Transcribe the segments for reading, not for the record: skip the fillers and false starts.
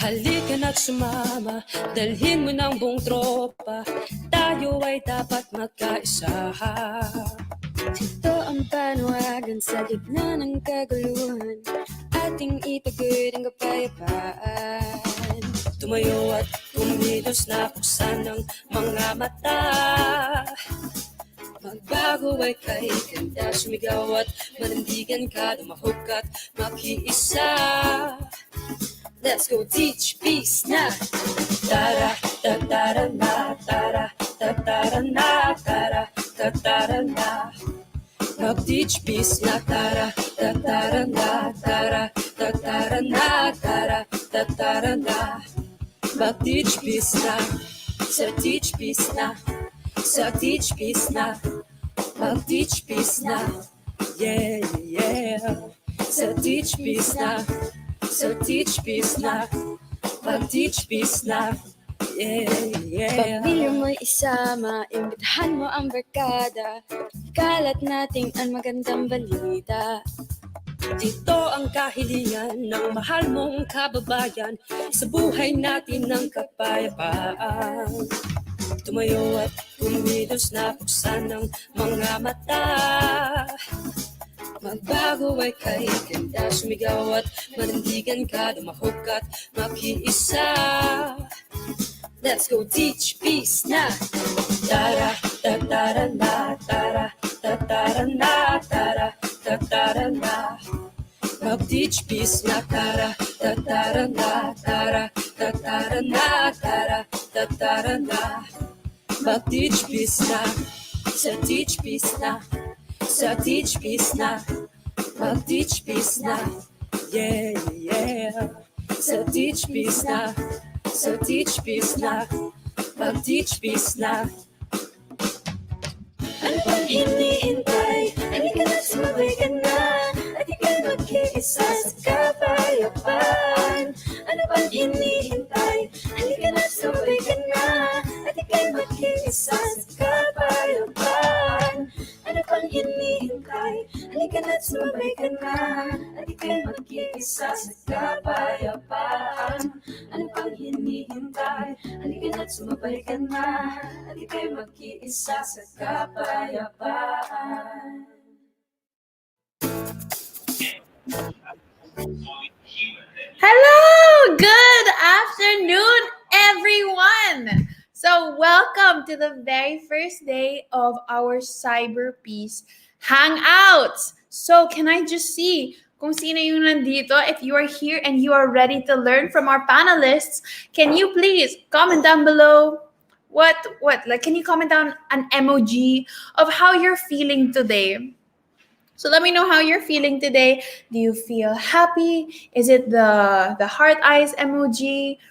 Halika na't sumama, dalhin mo ng buong tropa, tayo ay dapat magkaisa. Ito ang panawagan sa gitna ng kaguluhan, ating itaguyod ang kapayapaan. Tumayo at kumilos na buksan ng mga mata, magbago ay kay ganda, sumigaw at manindigan ka, lumahog at makiisa. Let's go teach peace na. Tara, tatara na, tara, tatara na, tara, tatara na. Mag-teach peace na, tara, tatara na, tara, tatara na, tara, tatara na. Mag-teach peace na, sa teach peace na, sa teach peace na, mag-teach peace na, yeah, yeah. Sa teach peace na, so teach peace na, mag-teach peace na, yeah, yeah. Pamilya mo'y isama, imbitahan mo ang barkada, kalat natin ang magandang balita. Dito ang kahilingan ng mahal mong kababayan, sa buhay natin ng kapayapaan. Tumayo at kumilos na buksan ng mga mata, magbago ay kay ganda, sumigaw at manindigan ka, lumahog at makiisa. Let's go teach peace na. Tara, tatara na, tara, tatara na, tara, tatara na. Mag-teach peace na, tara, tatara na, tara, tatara na, tara, tatara na. Mag-teach peace na, sa teach peace na, sa teach peace na, mag-teach peace na, yeah, yeah. Sa teach peace na, sa teach peace na, mag-teach peace na. Ano bang hinihintay? Halika na, sumabay ka na, at ika'y mag-iisa sa kapayapaan. Ano bang hinihintay? Halika na, sumabay ka na, at ika'y mag-iisa sa kapayapaan. Ano pang hinihintay? Halika na't sumabay ka na, at ika'y mag-iisa sa kapayapaan. Ano pang hinihintay? Halika na't sumabay ka na, at ika'y mag-iisa sa kapayapaan. Hello! Good afternoon, everyone! So, welcome to the very first day of our Cyberpeace Hangouts. So, can I just see kung sino yung nandito? If you are here and you are ready to learn from our panelists, can you please comment down below? Like, can you comment down an emoji of how you're feeling today? So let me know how you're feeling today. Do you feel happy? Is it the heart eyes emoji?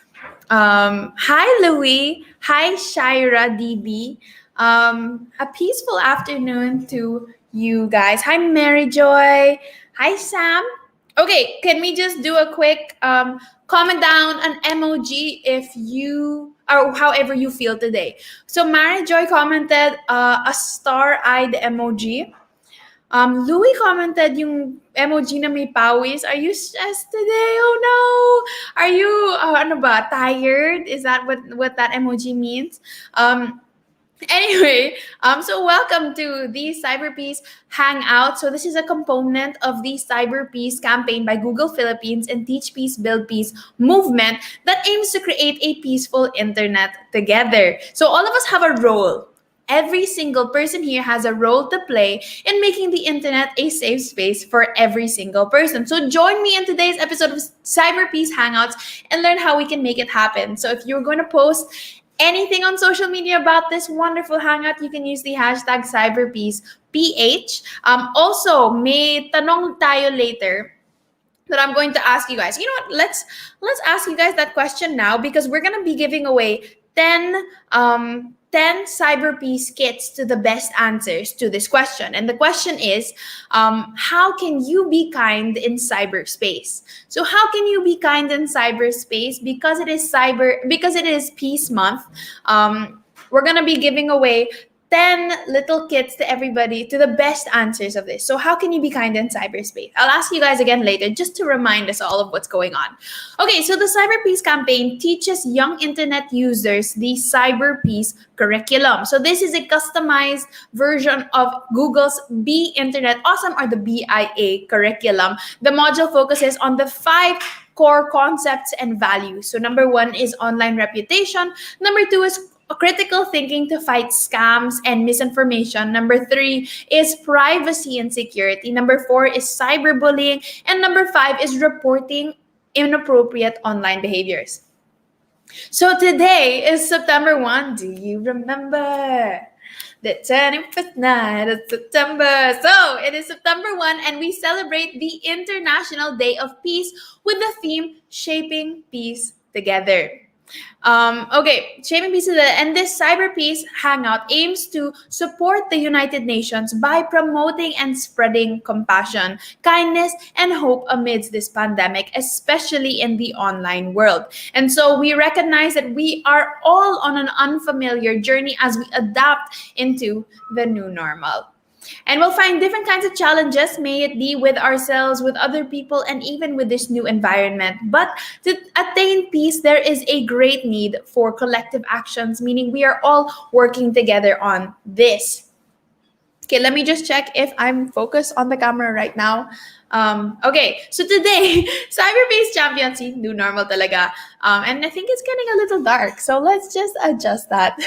Hi, Louie. Hi, Shira DB. A peaceful afternoon to you guys. Hi, Mary Joy. Hi, Sam. Okay, can we just do a quick comment down an emoji if you, or however you feel today. So Mary Joy commented a star-eyed emoji. Louie commented yung emoji na may pawis. Are you stressed today? Oh no! Are you, tired? Is that what that emoji means? Anyway, so welcome to the Cyberpeace Hangout. So this is a component of the Cyberpeace Campaign by Google Philippines and Teach Peace, Build Peace movement that aims to create a peaceful internet together. So all of us have a role. Every single person here has a role to play in making the internet a safe space for every single person. So join me in today's episode of Cyberpeace Hangouts and learn how we can make it happen. So if you're going to post anything on social media about this wonderful hangout, you can use the hashtag CyberpeacePH. Also, may tanong tayo later that I'm going to ask you guys. You know what? Let's ask you guys that question now because we're going to be giving away 10 Cyberpeace kits to the best answers to this question. And the question is, how can you be kind in cyberspace? So how can you be kind in cyberspace? Because it is Peace Month, we're going to be giving away 10 little kits to everybody to the best answers of this. So how can you be kind in cyberspace? I'll ask you guys again later just to remind us all of what's going on. Okay, so the Cyberpeace Campaign teaches young internet users the Cyberpeace Curriculum. So this is a customized version of Google's Be Internet Awesome, or the BIA curriculum. The module focuses on the 5 core concepts and values. So number 1 is online reputation. Number 2 is critical thinking to fight scams and misinformation. Number 3 is privacy and security. Number 4 is cyberbullying. And number 5 is reporting inappropriate online behaviors. So today is September 1. Do you remember the 21st night of September? So it is September 1 and we celebrate the International Day of Peace with the theme Shaping Peace Together. Shaping Peace Together, and this Cyberpeace Hangout aims to support the United Nations by promoting and spreading compassion, kindness, and hope amidst this pandemic, especially in the online world. And so we recognize that we are all on an unfamiliar journey as we adapt into the new normal. And we'll find different kinds of challenges, may it be with ourselves, with other people, and even with this new environment. But to attain peace, there is a great need for collective actions, meaning we are all working together on this. Okay, let me just check if I'm focused on the camera right now. So today, Cyberpeace Champions, see, new normal talaga. And I think it's getting a little dark, so let's just adjust that.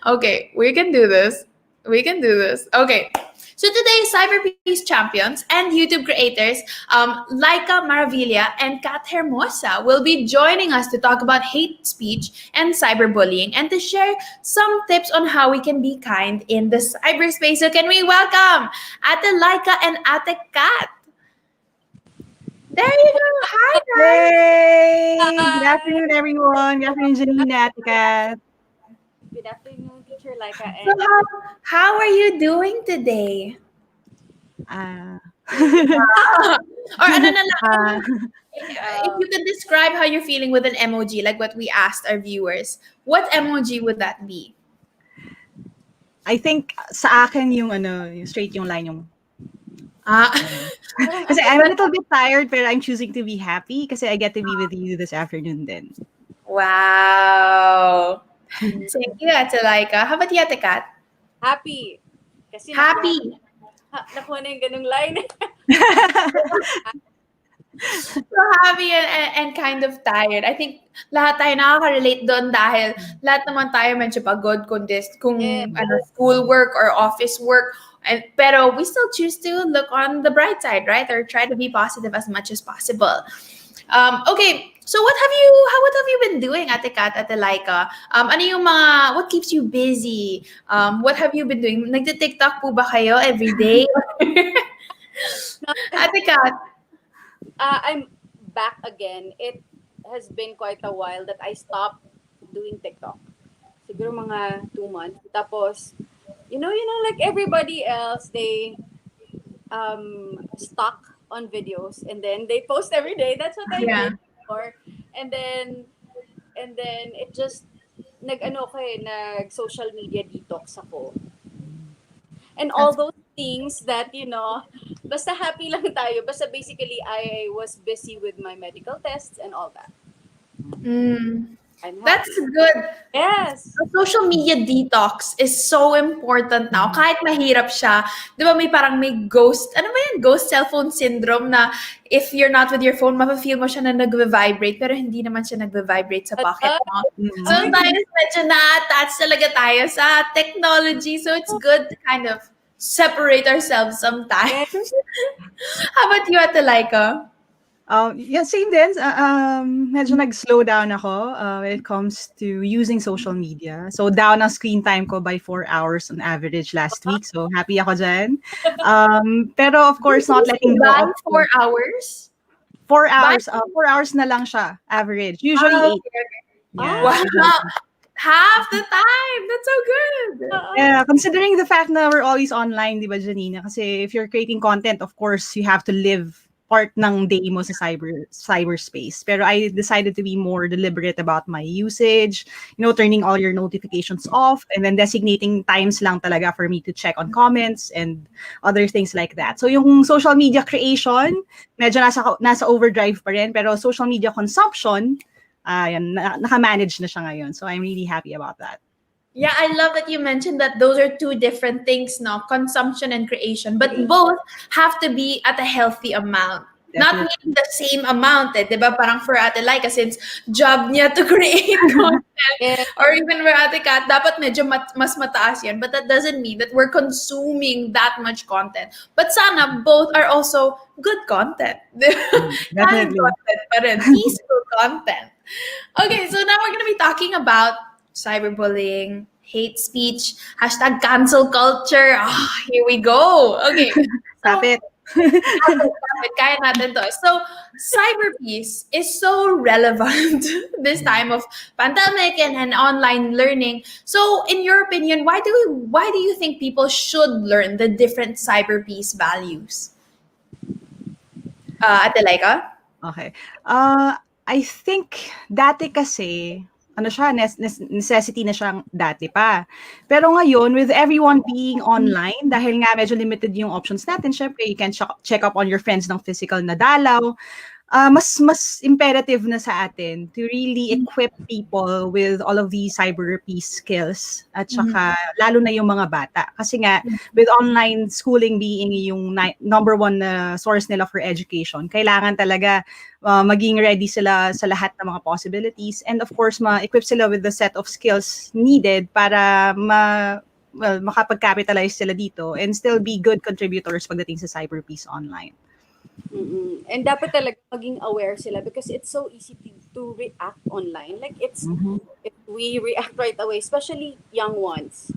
Okay, we can do this. Okay. So today, Cyberpeace champions and YouTube creators Laika Maravilla and Kat Hermosa will be joining us to talk about hate speech and cyberbullying and to share some tips on how we can be kind in the cyberspace. So can we welcome Ate Laika and Ate Kat? There you go. Hi, guys. Hey! Good afternoon, everyone. Good afternoon, Janina, Ate Kat. Good afternoon, Teacher Laika. So how are you doing today? Uh, Or ano na lang, if you can describe how you're feeling with an emoji, like what we asked our viewers, what emoji would that be? I think sa akin yung straight yung line yung kasi I'm a little bit tired pero I'm choosing to be happy kasi I get to be with you this afternoon then. Wow. Thank you, Ate Laika. How about you, Ate Kat? Happy. Kasi Happy. nakuha na yung ganung line. So happy and kind of tired. I think lahat tayo nakaka-relate doon dahil lahat naman tayo medyo pagod kung school work or office work. Pero we still choose to look on the bright side, right? Or try to be positive as much as possible. So what have you been doing, Ate Kat, Ate Laika? What keeps you busy? What have you been doing? Nagte-TikTok po ba kayo every day? Ate Kat? I'm back again. It has been quite a while that I stopped doing TikTok. Siguro mga 2 months. Tapos, you know, like everybody else, they stuck on videos and then they post every day. That's what I did before. And then it just nag social media detox ako. And all those things that, basta happy lang tayo. Basta basically I was busy with my medical tests and all that. That's good. Yes. The social media detox is so important now. Kahit mahirap siya, di ba may ghost, ghost cellphone syndrome na if you're not with your phone, mapafeel mo siya na nag-vibrate pero hindi naman siya nag-vibrate sa pocket mo. Sometimes medyo na-attach talaga tayo sa technology, so it's good to kind of separate ourselves sometimes. How about you, Ate Laika? Same din. Medyo nag-slow down ako when it comes to using social media. So down ang screen time ko by 4 hours on average last week. So happy ako dyan. Pero of course, not letting go of 4 hours? 4 hours. 4 hours na lang siya, average. Usually 8. Okay. Yeah. Wow! Half the time! That's so good! Yeah, considering the fact na we're always online, di ba, Janina? Kasi if you're creating content, of course, you have to live part ng day mo sa cyberspace. Pero I decided to be more deliberate about my usage, turning all your notifications off and then designating times lang talaga for me to check on comments and other things like that. So yung social media creation, medyo nasa overdrive pa rin, pero social media consumption, naka-manage na siya ngayon. So I'm really happy about that. Yeah, I love that you mentioned that those are two different things, no? Consumption and creation. But both have to be at a healthy amount. Definitely. Not meaning the same amount, diba? Parang for Ate Laika, since job niya to create content, or even for Ate Kat, dapat medyo mas mataas yan. But that doesn't mean that we're consuming that much content. But sana both are also good content. Kind Definitely. content pa rin. Peaceful content. Okay, so now we're gonna be talking about cyberbullying, hate speech, hashtag cancel culture. Here we go. Okay. Stop it. Kaya natin to. So, cyberpeace is so relevant this time of pandemic and online learning. So, in your opinion, why do you think people should learn the different cyberpeace values? Ate Laika? Okay. I think dati kasi necessity na siyang dati pa. Pero ngayon, with everyone being online, dahil nga medyo limited yung options natin, syempre, you can check up on your friends ng physical na dalaw. Mas imperative na sa atin to really equip people with all of these cyberpeace skills at saka lalo na yung mga bata. Kasi nga, with online schooling being yung number one na source nila for education, kailangan talaga maging ready sila sa lahat ng mga possibilities and of course, ma-equip sila with the set of skills needed para makapag-capitalize sila dito and still be good contributors pagdating sa cyberpeace online. And dapat talaga maging aware sila because it's so easy to react online. Like if we react right away, especially young ones.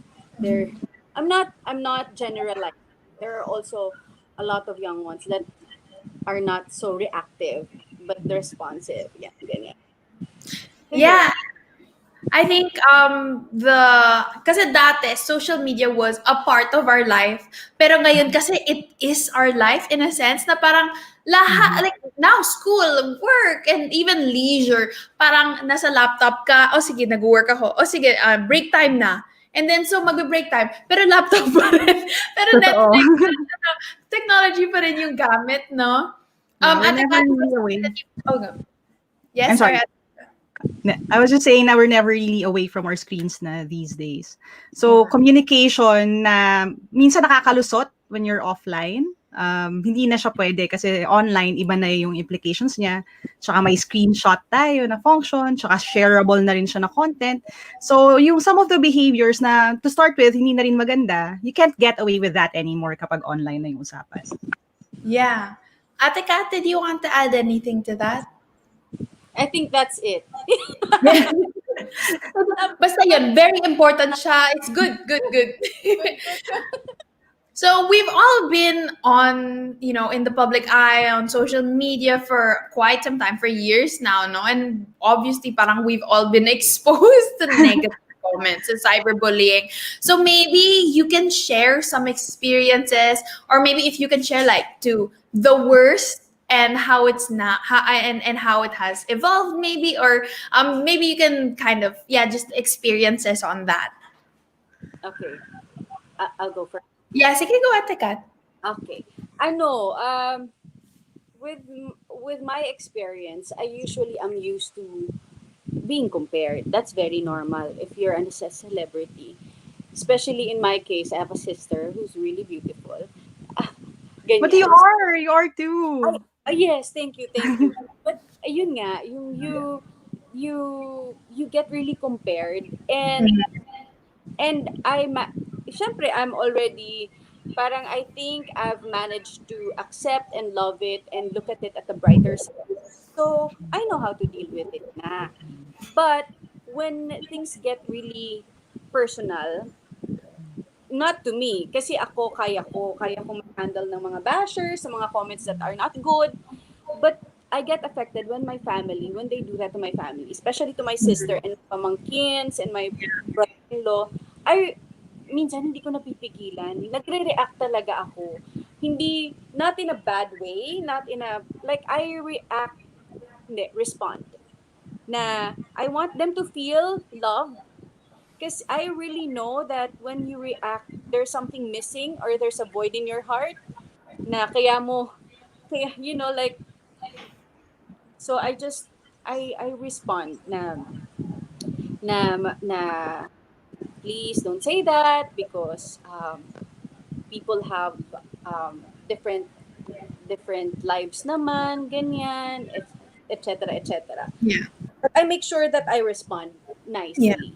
I'm not generalizing. There are also a lot of young ones that are not so reactive but responsive. Yeah, ganyan. Yeah. I think kasi dati social media was a part of our life, pero ngayon kasi it is our life in a sense na parang lahat like now school, work and even leisure, parang nasa laptop ka, sige nag-work ako, sige break time na. And then so mag-break time, pero laptop pa rin. Pero Netflix, technology pa rin yung gamit, no? Yes, I'm sorry. sorry. I was just saying na we're never really away from our screens na these days. So, communication na minsan nakakalusot when you're offline. Hindi na siya pwede kasi online, iba na yung implications niya. Tsaka may screenshot tayo na function, tsaka shareable na rin siya na content. So, yung some of the behaviors na to start with, hindi na rin maganda, you can't get away with that anymore kapag online na yung usapan. Yeah. Ate Kate, do you want to add anything to that? I think that's it. Basta yun, very important siya. It's good. So we've all been on, in the public eye, on social media for quite some time, for years now, no? And obviously, parang we've all been exposed to negative comments and cyberbullying. So maybe you can share some experiences, or maybe if you can share to the worst and how it's not and how it has evolved maybe, or maybe you can kind of just experiences on that. Okay, I'll go first. Yeah, sige, go Ate Kat. Okay, I know with my experience, I usually am used to being compared. That's very normal if you're a celebrity, especially in my case. I have a sister who's really beautiful. But you are too. Yes, thank you. But yun nga, you get really compared and I'm already parang I think I've managed to accept and love it and look at it at the brighter side. So I know how to deal with it na. But when things get really personal, not to me, kasi kaya ko mag-handle ng mga bashers, sa mga comments that are not good, but I get affected when they do that to my family, especially to my sister and pamangkins and my brother-in-law. Minsan hindi ko napipigilan, nagre-react talaga ako. not in a bad way, not in a, like, I react, hindi, respond. Na, I want them to feel loved. Because I really know that when you react, there's something missing or there's a void in your heart na kaya, like, so I respond na please don't say that because people have different lives naman, ganyan, etc., etc. Yeah. But I make sure that I respond Yeah. nicely.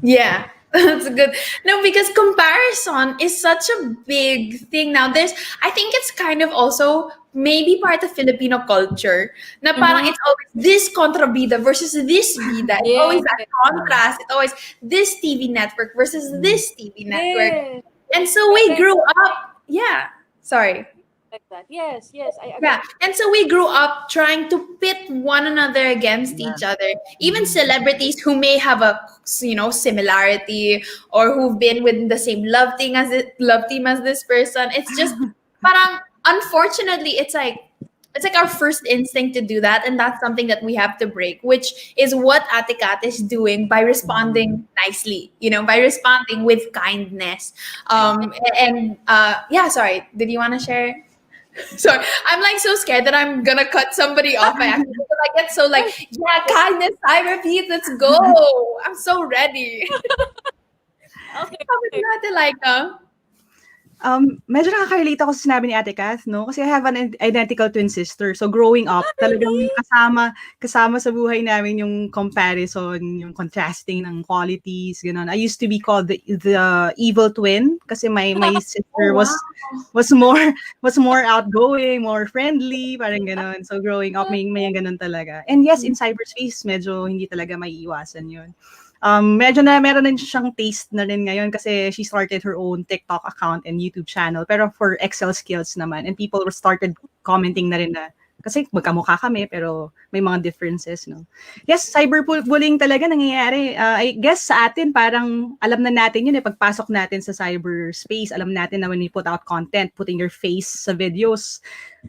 Yeah, that's good. No, because comparison is such a big thing now. I think it's kind of also maybe part of Filipino culture. Na parang it's always this kontrabida versus this bida. It's always Yes. that contrast. It's always this TV network versus this TV network. Yes. And so we grew up. Yeah. Sorry. Like that. Yes, I agree. Yeah. And so we grew up trying to pit one another against each other. Even celebrities who may have a similarity or who've been with the same love team as this person. It's just parang unfortunately it's like our first instinct to do that, and that's something that we have to break, which is what Ate Kat is doing by responding nicely, by responding with kindness. Yeah, sorry, did you want to share? Sorry, I'm like so scared that I'm gonna cut somebody off by accident because I get so like, yeah, kindness, Cyberpeace, let's go. I'm so ready. Okay. Sabi natin like, Medyo nakaka-relate ako sa sinabi ni Ate Kath, no? Kasi I have an identical twin sister. So growing up, talagang kasama sa buhay namin yung comparison, yung contrasting ng qualities, gano'n. I used to be called the evil twin kasi my sister was more outgoing, more friendly, parang gano'n. So growing up, may gano'n talaga. And yes, in cyberspace, medyo hindi talaga maiiwasan yun. Medyo na meron din siyang taste na rin ngayon kasi she started her own TikTok account and YouTube channel pero for Excel skills naman, and people started commenting na rin na kasi magkamukha kami pero may mga differences, no? Yes, cyberbullying talaga nangyayari. I guess sa atin parang alam na natin yun pagpasok natin sa cyberspace, alam natin na when we put out content, putting your face sa videos,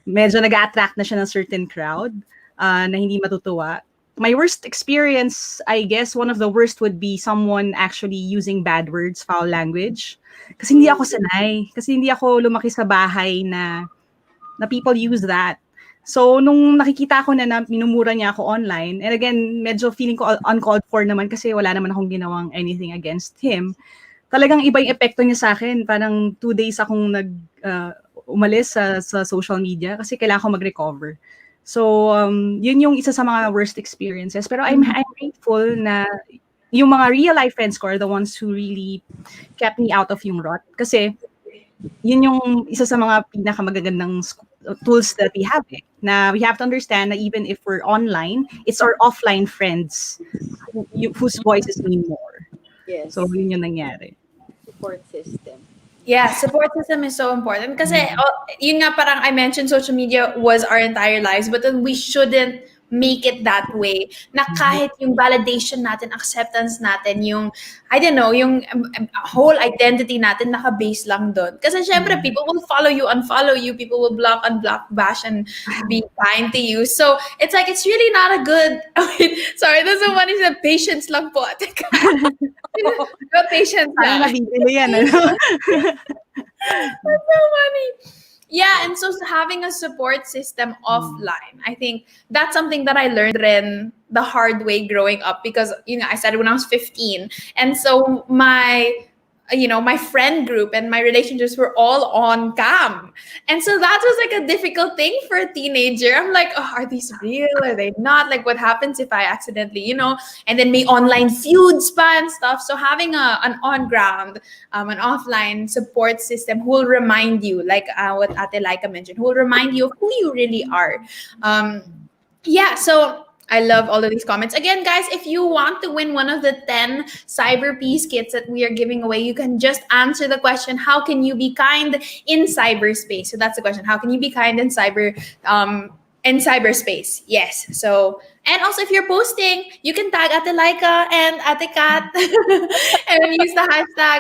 medyo nag-attract na siya ng certain crowd na hindi matutuwa. My worst experience, I guess, one of the worst would be someone actually using bad words, foul language. Kasi hindi ako sanay. Kasi hindi ako lumaki sa bahay na people use that. So, nung nakikita ko na minumura niya ako online, and again, medyo feeling ko uncalled for naman kasi wala naman akong ginawang anything against him, talagang iba yung epekto niya sa akin. Parang 2 days akong umalis sa social media kasi kailangan ko mag-recover. So, yun yung isa sa mga worst experiences. Pero I'm grateful na yung mga real-life friends ko are the ones who really kept me out of yung rot. Kasi yun yung isa sa mga pinakamagagandang tools that we have. Na we have to understand na even if we're online, it's our offline friends whose voices mean more. Yes. So, yun yung nangyari. Support system. Yeah, support system is so important. Kasi, yun nga parang I mentioned social media was our entire lives, but then we shouldn't make it that way. Na kahit yung validation natin, acceptance natin, yung, I don't know, yung whole identity natin naka-base lang doon. Kasi syempre, people will follow you, unfollow you, people will block, unblock, bash, and be kind to you. So, it's like, it's really not a good, sorry, that's the one is patience lang po. No patience Parang lang. nabibili yan, ano? That's so funny. Yeah, and so having a support system offline, I think that's something that I learned rin the hard way growing up because, I started when I was 15. And so my friend group and my relationships were all on cam. And so that was like a difficult thing for a teenager. I'm like, oh, are these real? Are they not? Like, what happens if I accidentally, and then may online feuds pa and stuff. So having an on-ground, an offline support system who will remind you, like what Ate Laika mentioned, who will remind you of who you really are. So I love all of these comments. Again, guys, if you want to win one of the 10 Cyberpeace kits that we are giving away, you can just answer the question, how can you be kind in cyberspace? So that's the question. How can you be kind in cyber In cyberspace, yes. So, and also if you're posting, you can tag Ate Laika and Ate Kat and use the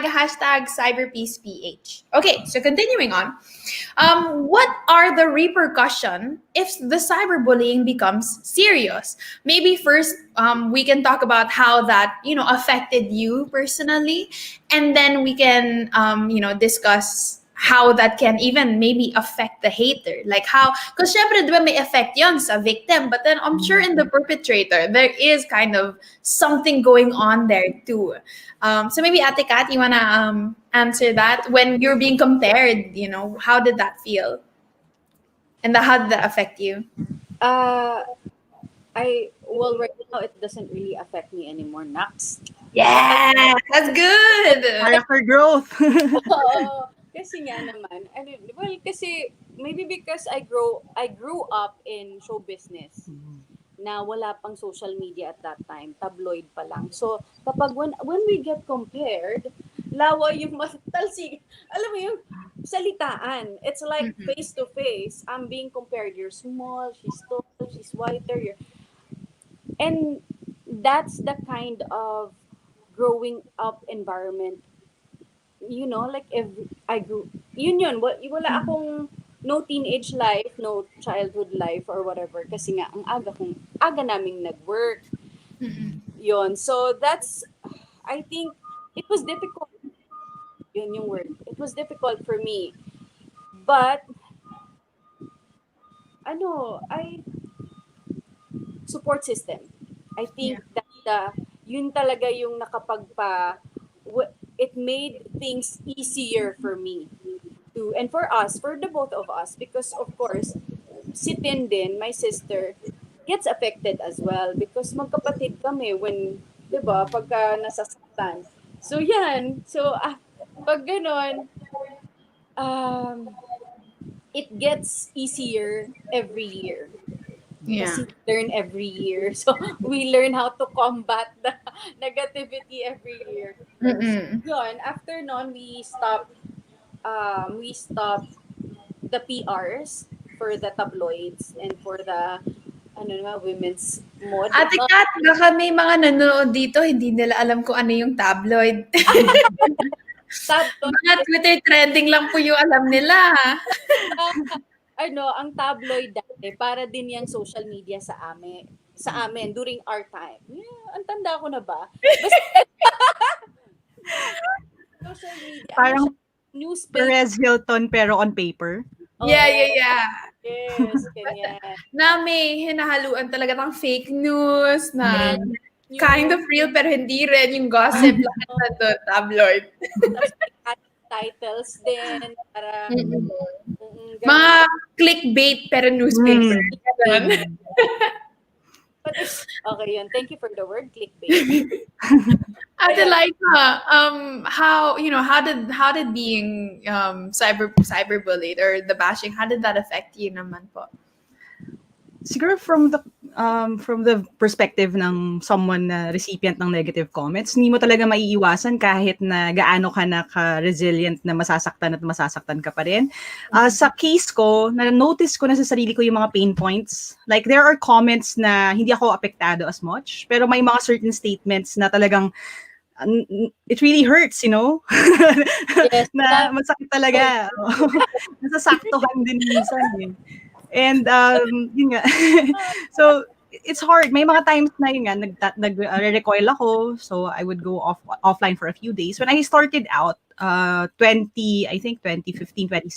hashtag CyberpeacePH. Okay, so continuing on. What are the repercussions if the cyberbullying becomes serious? Maybe first we can talk about how that affected you personally, and then we can discuss how that can even maybe affect the hater. Like how, because syempre, di ba, may effect yon sa victim, but then I'm sure in the perpetrator, there is kind of something going on there too. So maybe Ate Kat, you wanna answer that? When you're being compared, how did that feel? And how did that affect you? Uh, well, right now it doesn't really affect me anymore, Nax. Yeah, that's good. Character growth. Oo, kasi nga naman, well, kasi maybe because I grew up in show business na wala pang social media at that time, tabloid pa lang. So, kapag when we get compared, lawa yung talsig, alam mo yung salitaan. It's like face to face. I'm being compared. You're small, she's tall, she's whiter, and that's the kind of growing up environment, like I grew, wala akong no teenage life, no childhood life or whatever kasi nga ang aga naming nag-work. Yun. So that's, I think it was difficult. Yun yung word. It was difficult for me. But I support system. I think that yun talaga yung it made things easier for me and for us, for the both of us, because of course, si Tin din, my sister, gets affected as well because magkapatid kami when, 'di ba, pagka nasasaktan. So yan. So pag ganon, it gets easier every year. Yeah. Kasi we learn every year. So, we learn how to combat the negativity every year. So, yun, after nun, we stopped the PRs for the tabloids and for the women's mod. Ate Kat, baka may mga nanonood dito, hindi nila alam kung ano yung tabloid. Mga Twitter trending lang po yung alam nila. Ang tabloid dati, para din yung social media sa amin during our time. Ang tanda ko na ba? Basta, social media. Parang newspaper. Perez Hilton pero on paper. Yeah. Yes, ganyan. Na may hinahaluan talaga ng fake news na kind of real pero hindi rin, yung gossip lang na tabloid. Titles din para mga clickbait pero newspaper. Okay, yun. Thank you for the word clickbait. Ate Laika, how did being cyberbullied or the bashing, how did that affect you naman po? Siguro from the perspective ng someone na recipient ng negative comments, hindi mo talaga maiiwasan kahit na gaano ka na ka-resilient na masasaktan ka pa rin. Sa case ko, na-notice ko na sa sarili ko yung mga pain points. Like, there are comments na hindi ako apektado as much, pero may mga certain statements na talagang it really hurts, Yes, na masakit talaga. Nasasaktuhan din minsan eh. And yun nga. So it's hard. May mga times na yun nga nag-recoil ako, so I would go offline for a few days. When I started out 2015, 2016,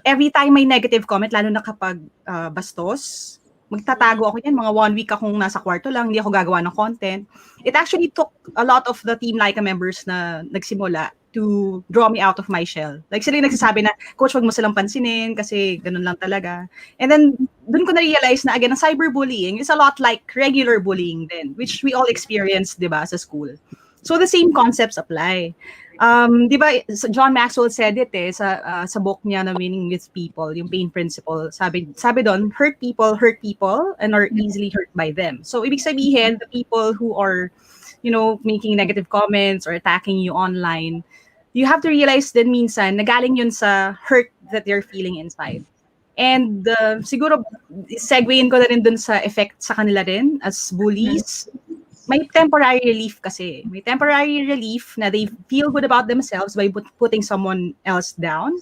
every time may negative comment, lalo na kapag bastos, magtatago ako yan. Mga 1 week akong nasa kwarto lang, hindi ako gagawa ng content. It actually took a lot of the Team Laika members na nagsimula to draw me out of my shell. Like, sila yung nagsasabi na, Coach, wag mo silang pansinin kasi ganun lang talaga. And then, dun ko na-realize na, again, ang cyberbullying is a lot like regular bullying din, which we all experience, di ba, sa school. So, the same concepts apply. Di ba, John Maxwell said it sa book niya na Winning with People, yung pain principle. Sabi doon, hurt people and are easily hurt by them. So, ibig sabihin, the people who are making negative comments or attacking you online, you have to realize din minsan nagaling yun sa hurt that they're feeling inside. And siguro, seguein ko na rin dun sa effect sa kanila rin as bullies. May temporary relief kasi. May temporary relief na they feel good about themselves by putting someone else down.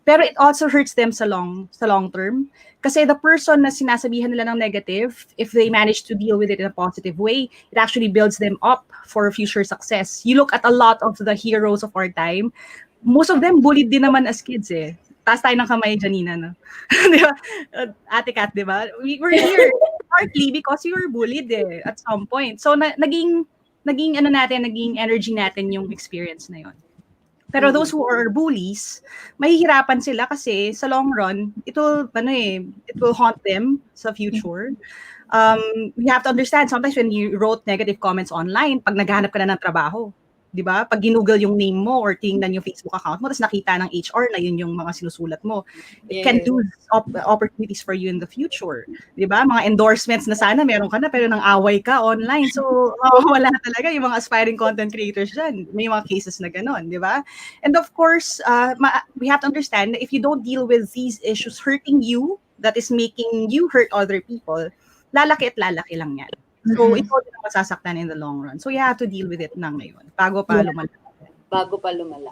Pero it also hurts them sa long term. Kasi the person na sinasabihan nila ng negative, if they manage to deal with it in a positive way, it actually builds them up for future success. You look at a lot of the heroes of our time, most of them bullied din naman as kids eh. Taas tayo ng kamay, Janina, no? Di ba? Ate Kat, di ba? We were here partly because we were bullied eh, at some point. So, naging energy natin yung experience na yon. Pero those who are bullies, mahihirapan sila kasi sa long run, it will haunt them sa future. You have to understand, sometimes when you wrote negative comments online, pag naghahanap ka na ng trabaho, di ba? Pag ginugol yung name mo or tingnan yung Facebook account mo, tapos nakita ng HR na yun yung mga sinusulat mo, it can lose opportunities for you in the future. Di ba? Mga endorsements na sana meron ka na, pero nang away ka online. So, wala talaga yung mga aspiring content creators dyan. May mga cases na ganon, di ba? And of course, we have to understand that if you don't deal with these issues hurting you, that is making you hurt other people, lalaki at lalaki lang yan. So, ikaw din ang masasaktan in the long run. So, you have to deal with it na ngayon. Bago pa lumala.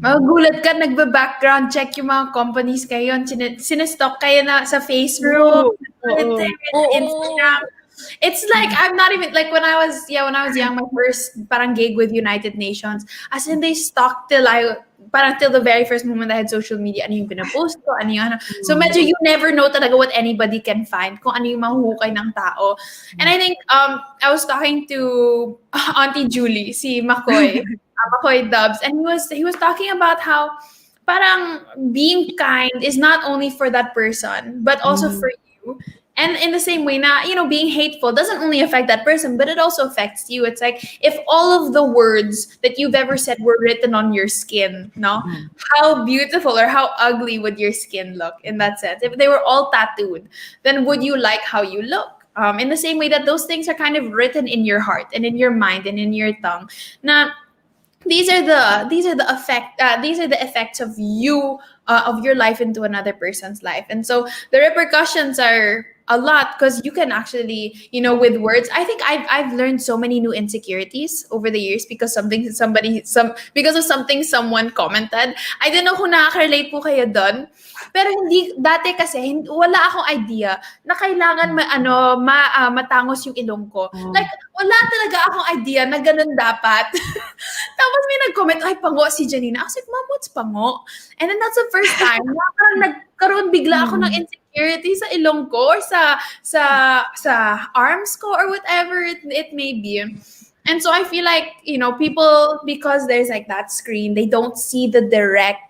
Magulat ka, nagba-background check yung mga companies kayo. Sinestock kayo na sa Facebook, Twitter, Instagram. It's like, I'm not even, like when I was young, my first parang gig with United Nations, as in they stalked till the very first moment I had social media, ano yung pinapost ko, ano yung ano. So medyo you never know talaga what anybody can find, kung ano yung mahuhukay ng tao. And I think, I was talking to Auntie Julie, si McCoy, McCoy Dubs, and he was talking about how parang being kind is not only for that person, but also for you. And in the same way, na, being hateful doesn't only affect that person, but it also affects you. It's like, if all of the words that you've ever said were written on your skin, no? How beautiful or how ugly would your skin look in that sense? If they were all tattooed, then would you like how you look? In the same way that those things are kind of written in your heart and in your mind and in your tongue. Na, these are the effects of you of your life into another person's life, and so the repercussions are a lot, because you can actually, with words, I think I've learned so many new insecurities over the years because of something someone commented. I don't know kung nakaka-relate po kayo doon, pero dati kasi wala akong idea na kailangan matangos yung ilong ko. Like, wala talaga akong idea na ganun dapat. Tapos may nag-comment, ay, pango si Janina. I was like, Mom, what's pango? And then that's the first time na parang nagkaroon bigla ako ng insecurity sa ilong ko or sa arms ko or whatever it may be. And so I feel like, people, because there's like that screen, they don't see the direct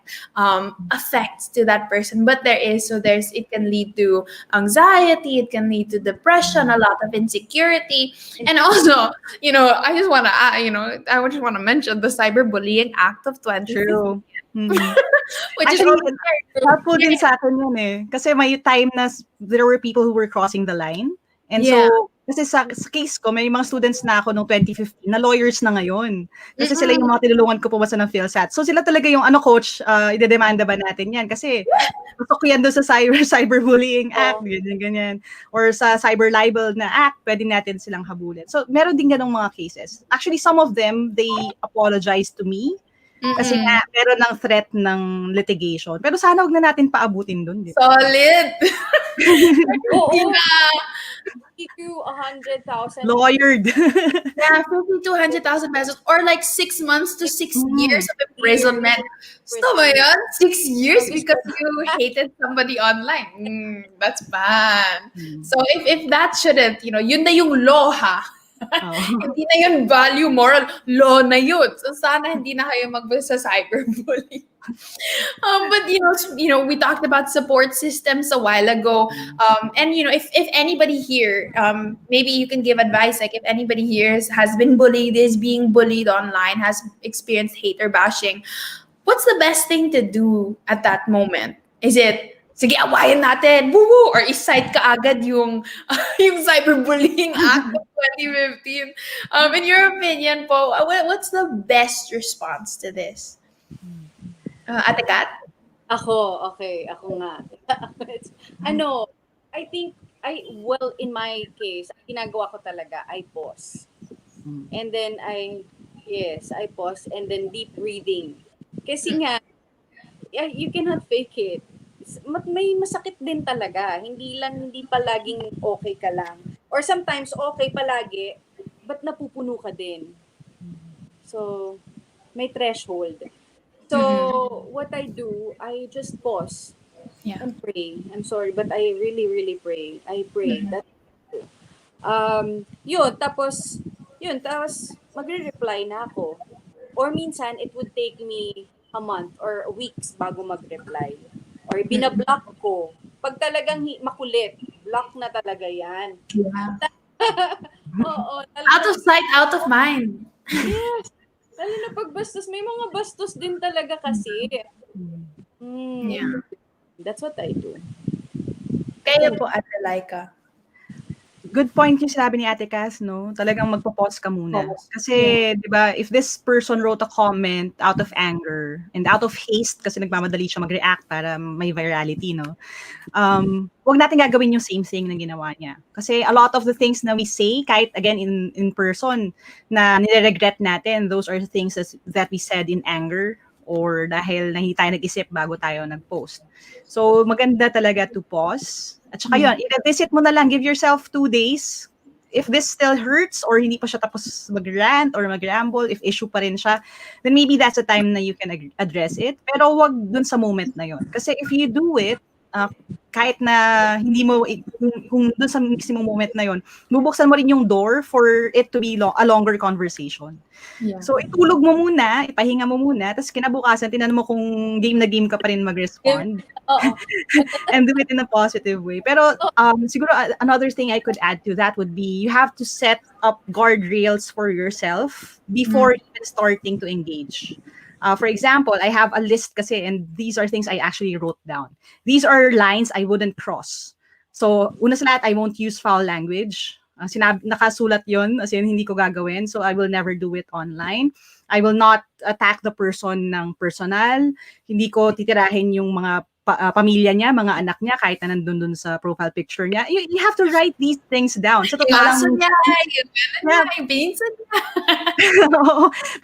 effects to that person, but it can lead to anxiety, it can lead to depression, a lot of insecurity. And also, I just want to mention the Cyberbullying Act of 2015. True. Which actually, is helpful din sa akin yun eh. Kasi may time na there were people who were crossing the line. And so, kasi sa case ko, may mga students na ako noong 2015 na lawyers na ngayon. Kasi sila yung mga tinulungan ko pumasa ng PhilSat. So sila talaga yung coach, idedemanda ba natin yan? Kasi pasok yan doon sa Cyberbullying Act, ganyan. Or sa Cyber Libel na Act, pwede natin silang habulin. So meron din ganong mga cases. Actually, some of them, they apologized to me. Kasi nga, meron ng threat ng litigation. Pero sana huwag na natin paabutin doon. Solid! Give you 100,000. Lawyered. Yeah, 50 to 100,000 pesos, or like 6 months to 6 years of imprisonment. Gusto mo yun? 6 years because you hated somebody online. That's bad. So if that shouldn't, yun na yung law, ha? Hindi na yun value, moral, law na yun. So sana hindi na kayo magbasa sa cyberbullying. But we talked about support systems a while ago. And if anybody here, maybe you can give advice, like if anybody here has been bullied, is being bullied online, has experienced hate or bashing, what's the best thing to do at that moment? Is it, sige, awayan natin, woo-woo, or isite ka agad yung Cyberbullying Act of 2015? In your opinion po, what's the best response to this? Ate Kat? Ako nga. It's, ano, I think, well, in my case, ginagawa ko talaga, I pause. And then I pause and then deep breathing. Kasi nga, you cannot fake it. May masakit din talaga. Hindi palaging okay ka lang. Or sometimes okay palagi, but napupuno ka din. So, may threshold. So, what I do, I just pause Yeah. and pray. I'm sorry, but I really, really pray. I pray. That's tapos magre-reply na ako. Or minsan, it would take me a month or weeks bago mag-reply. Or binablock ko. Pag talagang makulit, block na talaga yan. Yeah. Oo. Out of sight, out of mind. Yes. Lalo na pag bastos. May mga bastos din talaga kasi. Yeah. That's what I do. Kaya po, Ate Laika. Good point yung sinabi ni Ate Cass, no? Talagang magpo-pause ka muna. Kasi, di ba, if this person wrote a comment out of anger and out of haste kasi nagmamadali siya mag-react para may virality, no? Huwag natin gagawin yung same thing na ginawa niya. Kasi a lot of the things na we say, kahit again in person, na nire-regret natin, those are the things that we said in anger or dahil hindi tayo nag-isip bago tayo nag-post. So, maganda talaga to pause. At saka yun, i-visit mo na lang, give yourself 2 days. If this still hurts or hindi pa siya tapos mag-rant or mag-ramble, if issue pa rin siya, then maybe that's a time na you can address it. Pero wag dun sa moment na yun. Kasi if you do it, kahit na hindi mo, kung dun sa mismong moment na yun, bubuksan mo rin yung door for it to be a longer conversation. Yeah. So, itulog mo muna, ipahinga mo muna, tapos kinabukasan, tinan mo kung game na game ka pa rin mag-respond. Oo. And do it in a positive way. Pero siguro another thing I could add to that would be you have to set up guardrails for yourself before even starting to engage. For example, I have a list kasi, and these are things I actually wrote down. These are lines I wouldn't cross. So, una sa lahat, I won't use foul language. Nakasulat yon, as in hindi ko gagawin. So, I will never do it online. I will not attack the person ng personal. Hindi ko titirahin yung mga pamilya niya, mga anak niya, kahit na nandun dun sa profile picture niya. You have to write these things down. Sa totoo lang,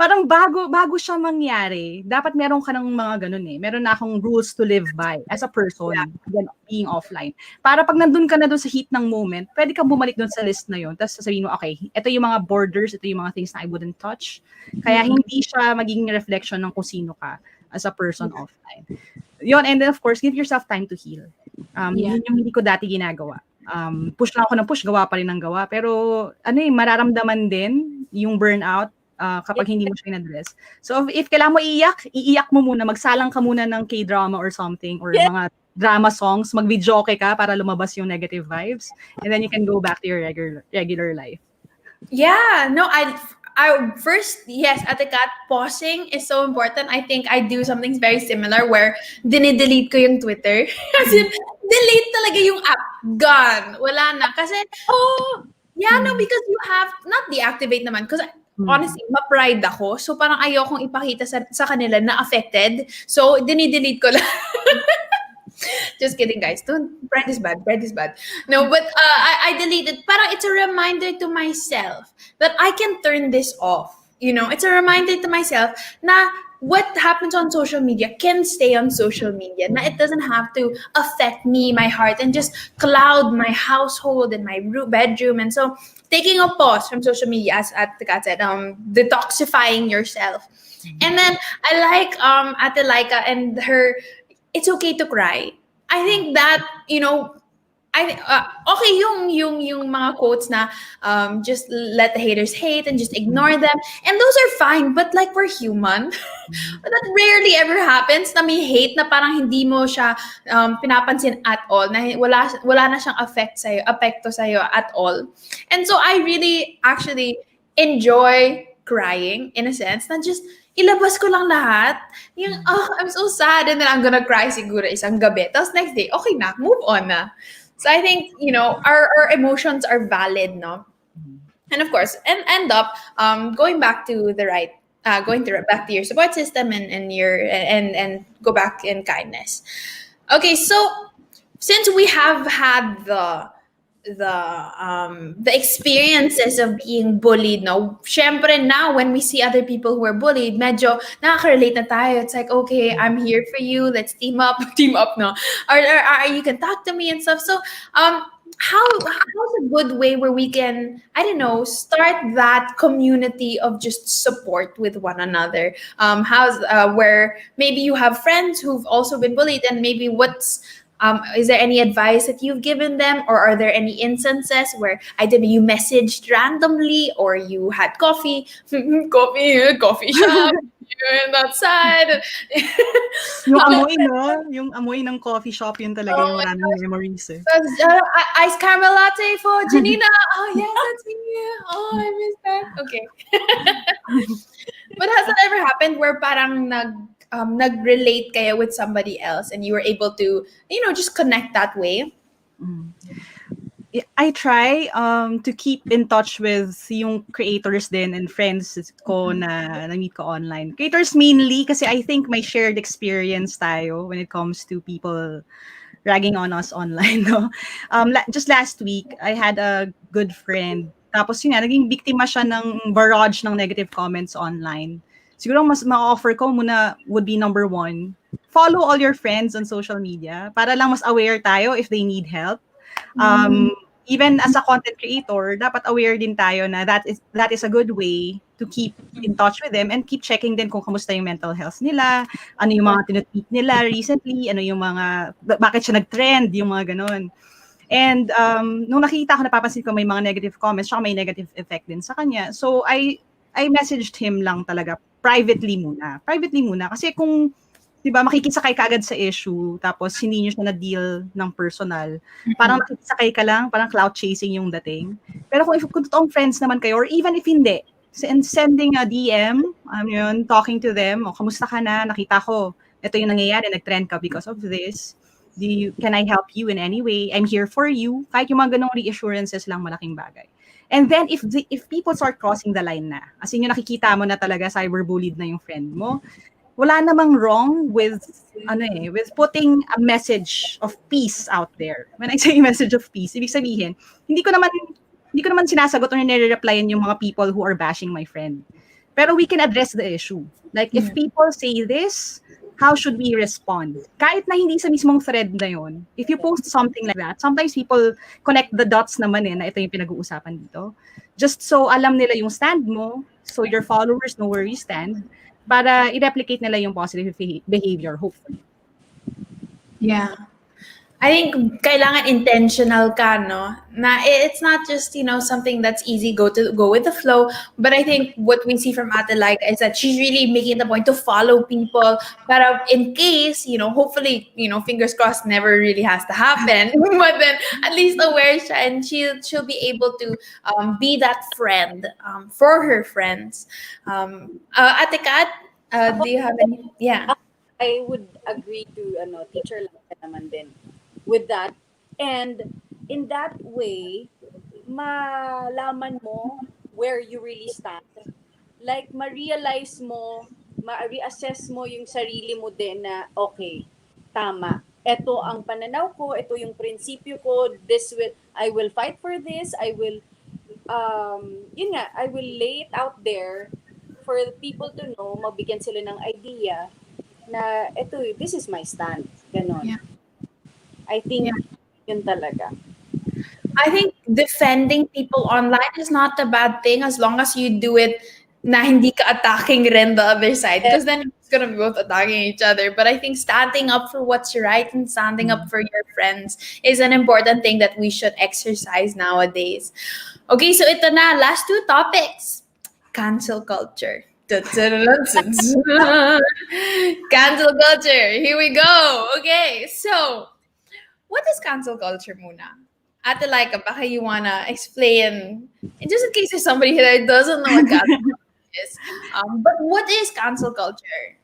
parang bago siya mangyari, dapat meron ka ng mga ganun eh. Meron na akong rules to live by as a person, again, being offline. Para pag nandun ka na dun sa heat ng moment, pwede kang bumalik dun sa list na yun. Tapos sasabihin mo, okay, ito yung mga borders, ito yung mga things na I wouldn't touch. Kaya hindi siya magiging reflection ng kung sino ka as a person offline. Yun, and then of course, give yourself time to heal. Yun yung hindi ko dati ginagawa. Push lang ako ng push, gawa pa rin ng gawa. Pero mararamdaman din yung burnout kapag hindi mo siya in-address. So if kailangan mo iiyak mo muna, magsalang ka muna ng K-drama or something, or mga drama songs, mag-videoke ka para lumabas yung negative vibes, and then you can go back to your regular life. Yeah, no, I first, yes, Ate Kat, pausing is so important. I think I do something very similar where dinidelete ko yung Twitter. Kasi delete talaga yung app. Gone. Wala na. Kasi, because you have, not deactivate naman. Because honestly, ma-pride ako. So parang ayokong ipakita sa kanila na affected. So, dinidelete ko lang. Just kidding, guys. Pride is bad. No, but I deleted. Parang it's a reminder to myself that I can turn this off. You know, it's a reminder to myself na what happens on social media can stay on social media. Na it doesn't have to affect me, my heart, and just cloud my household and my bedroom. And so, taking a pause from social media, as Ate Kat said, detoxifying yourself. And then I like Ate Laika and her. It's okay to cry. I think that, okay yung mga quotes na just let the haters hate and just ignore them. And those are fine, but like we're human. But that rarely ever happens na may hate na parang hindi mo siya pinapansin at all, na wala na siyang apekto sa'yo at all. And so I really actually enjoy crying in a sense na just ilabas ko lang lahat. Yung, I'm so sad, and then I'm gonna cry siguro isang gabi. Tapos next day, okay na, move on na. So I think, our emotions are valid, no? And of course, and end up going back to back to your support system and go back in kindness. Okay, so since we have had the experiences of being bullied, no? Syempre now when we see other people who are bullied, medyo nakaka-relate na tayo. It's like, okay, I'm here for you. Let's team up, team up, no? Or you can talk to me and stuff. So, how's a good way where we can, I don't know, start that community of just support with one another? How's where maybe you have friends who've also been bullied, and maybe is there any advice that you've given them, or are there any instances where I don't know, you messaged randomly, or you had coffee shop, you went outside? Yung amoy, no? Yung amoy ng coffee shop, yun talaga yung maraming memories eh. Ice caramel latte for Janina. Oh yes, that's me. Oh, I miss that. Okay. But has that ever happened where parang nag-relate kayo with somebody else and you were able to, just connect that way? I try to keep in touch with yung creators din and friends ko na meet ko online. Creators mainly kasi I think may shared experience tayo when it comes to people ragging on us online, no? Just last week, I had a good friend. Tapos yun nga, naging biktima siya ng barrage ng negative comments online. Siguro mas ma-offer ko muna would be number 1, follow all your friends on social media para lang mas aware tayo if they need help. Even as a content creator, dapat aware din tayo na that is a good way to keep in touch with them and keep checking din kung kamusta yung mental health nila, ano yung mga tinutweet nila recently, ano yung mga, bakit siya nag-trend, yung mga ganon. And nung nakita ko, napapansin ko may mga negative comments, saka may negative effect din sa kanya. So I messaged him lang talaga, privately muna. Kasi kung, di ba, makikisakay ka agad sa issue, tapos hindi nyo siya na-deal ng personal, parang makikisakay ka lang, parang clout chasing yung dating. Pero kung totoong friends naman kayo, or even if hindi, sending a DM, talking to them, kamusta ka na, nakita ko, ito yung nangyayari, nag-trend ka because of this, can I help you in any way? I'm here for you. Kahit yung mga ganong reassurances lang, malaking bagay. And then if people start crossing the line na, as in yung nakikita mo na talaga cyberbullied na yung friend mo, wala namang wrong with putting a message of peace out there. When I say message of peace, ibig sabihin, hindi ko naman sinasagot or nire-replyan yung mga people who are bashing my friend. Pero we can address the issue. Like, if people say this, how should we respond? Kahit na hindi sa mismong thread na yun, if you post something like that, sometimes people connect the dots naman na ito yung pinag-uusapan dito. Just so alam nila yung stand mo, so your followers know where you stand, para i-replicate nila yung positive behavior, hopefully. Yeah. I think kailangan intentional ka, no? Na it's not just, something that's easy, go with the flow. But I think what we see from Ate Laika is that she's really making the point to follow people. But in case, hopefully, fingers crossed, never really has to happen. But then at least aware siya, and she'll be able to be that friend for her friends. Ate Kat, do you have any? Yeah. I would agree to teacher Laika naman din with that. And in that way, malaman mo where you really stand. Like, ma-realize mo, ma-reassess mo yung sarili mo din na, okay, tama. Ito ang pananaw ko, ito yung prinsipyo ko, I will fight for this, I will lay it out there for people to know, mabigyan sila ng idea na this is my stand. Ganon. Yeah. I think yun talaga. I think defending people online is not a bad thing as long as you do it na hindi ka attacking rin the other side, because then it's gonna be both attacking each other. But I think standing up for what's right and standing up for your friends is an important thing that we should exercise nowadays. Okay, so ito na, last 2 topics. Cancel culture. Cancel culture. Here we go. Okay, so what is cancel culture muna? Ate Laika, baka you wanna explain, and just in case there's somebody that doesn't know what cancel culture is. But what is cancel culture?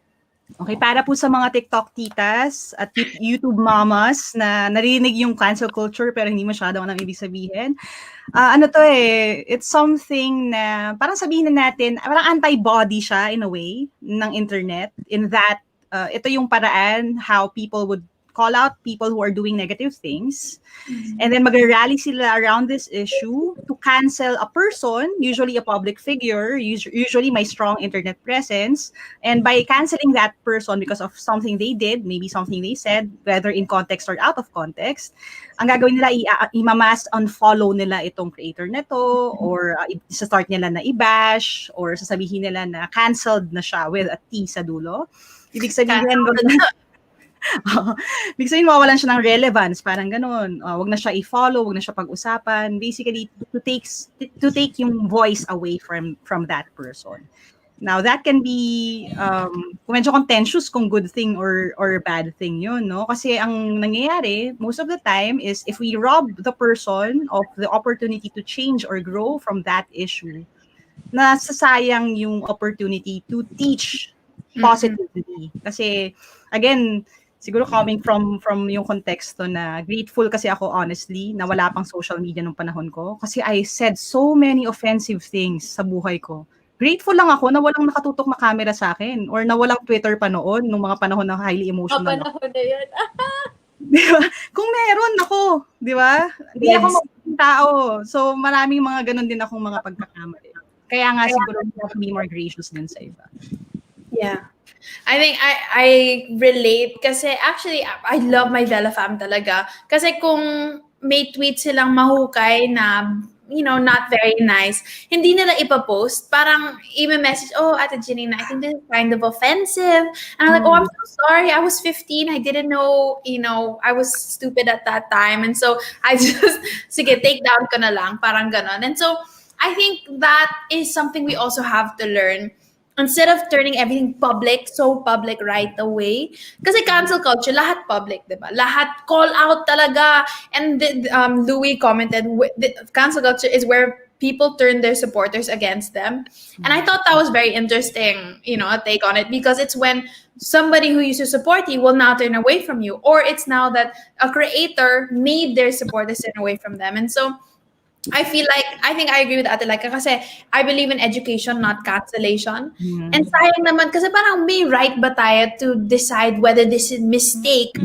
Okay, para po sa mga TikTok titas at YouTube mamas na narinig yung cancel culture pero hindi masyado alam ibig sabihin. It's something na parang sabihin na natin, parang antibody siya in a way ng internet, in that ito yung paraan how people would call out people who are doing negative things. And then mag-rally sila around this issue to cancel a person, usually a public figure, usually may strong internet presence. And by canceling that person because of something they did, maybe something they said, whether in context or out of context, ang gagawin nila, i-mass unfollow nila itong creator nito, or start nila na i-bash, or sasabihin nila na canceled na siya with a T sa dulo. Ibig sabihin, ibig sabihin, mawawalan siya ng relevance, parang ganun. Wag na siya i-follow, wag na siya pag-usapan. Basically, to take yung voice away from that person. Now, that can be medyo contentious kung good thing or bad thing yun, no? Kasi ang nangyayari, most of the time, is if we rob the person of the opportunity to change or grow from that issue, nasasayang yung opportunity to teach positively. Kasi, again, siguro coming from yung konteksto na grateful kasi ako, honestly, na wala pang social media nung panahon ko. Kasi I said so many offensive things sa buhay ko. Grateful lang ako na walang nakatutok na camera sa akin or na walang Twitter pa noon nung mga panahon na highly emotional. Panahon na yun. Di ba? Kung meron ako, di ba? Hindi ako magiging tao. So, maraming mga ganun din akong mga pagkakamali. Kaya nga siguro we have to be more gracious din sa iba. Yeah. I think I relate kasi actually I love my Bella fam talaga. Kasi kung may tweet silang mahukay na not very nice, hindi nila ipapost. Parang i-message, Ate Janine, I think this is kind of offensive. And I'm like, I'm so sorry. I was 15. I didn't know, I was stupid at that time. And so I just, sige, take down ko na lang. Parang ganon. And so I think that is something we also have to learn. Instead of turning everything so public right away. Kasi cancel culture, lahat public, diba? Lahat call out talaga. And Louis commented, cancel culture is where people turn their supporters against them. And I thought that was very interesting, a take on it, because it's when somebody who used to support you will now turn away from you. Or it's now that a creator made their supporters turn away from them. And so I think I agree with Ate Laika kasi I believe in education, not cancellation. Mm-hmm. And sayang naman kasi parang may right ba tayo to decide whether this is mistake,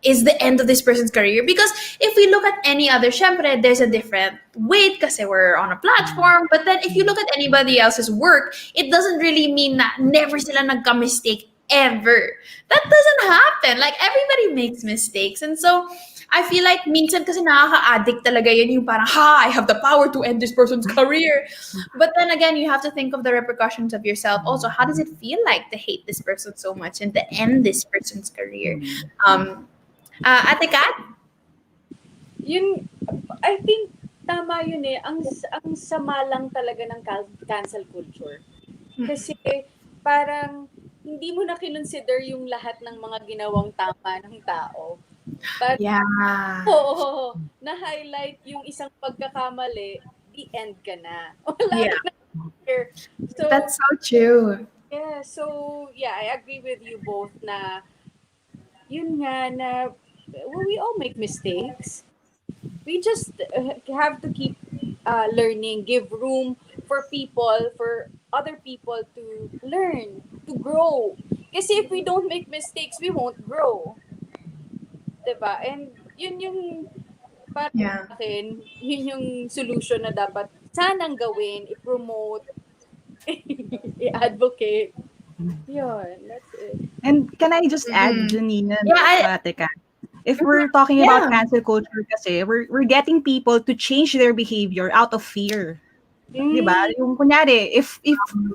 is the end of this person's career? Because if we look at any other, syempre, there's a different weight kasi we're on a platform. But then if you look at anybody else's work, it doesn't really mean na never sila nagka-mistake ever. That doesn't happen. Like, everybody makes mistakes. And so I feel like minsan kasi nakaka-addict talaga yun, yung parang, I have the power to end this person's career. But then again, you have to think of the repercussions of yourself. Also, how does it feel like to hate this person so much and to end this person's career? Ate Kat? Yun, I think tama yun eh. Ang sama lang talaga ng cancel culture. Kasi parang hindi mo na kinonsider yung lahat ng mga ginawang tama ng tao. But, na-highlight yung isang pagkakamali, the end ka na. Wala na. So, that's so true. Yeah, so, I agree with you both na, yun nga na, we all make mistakes. We just have to keep learning, give room for other people to learn, to grow. Kasi if we don't make mistakes, we won't grow. Diba? And yun yung para sa akin, yun yung solution na dapat sanang gawin, i-promote, i-advocate. Yun, that's it. And can I just add, Janina, if we're talking about cancel culture kasi, we're getting people to change their behavior out of fear. Diba? Yung kunyari, if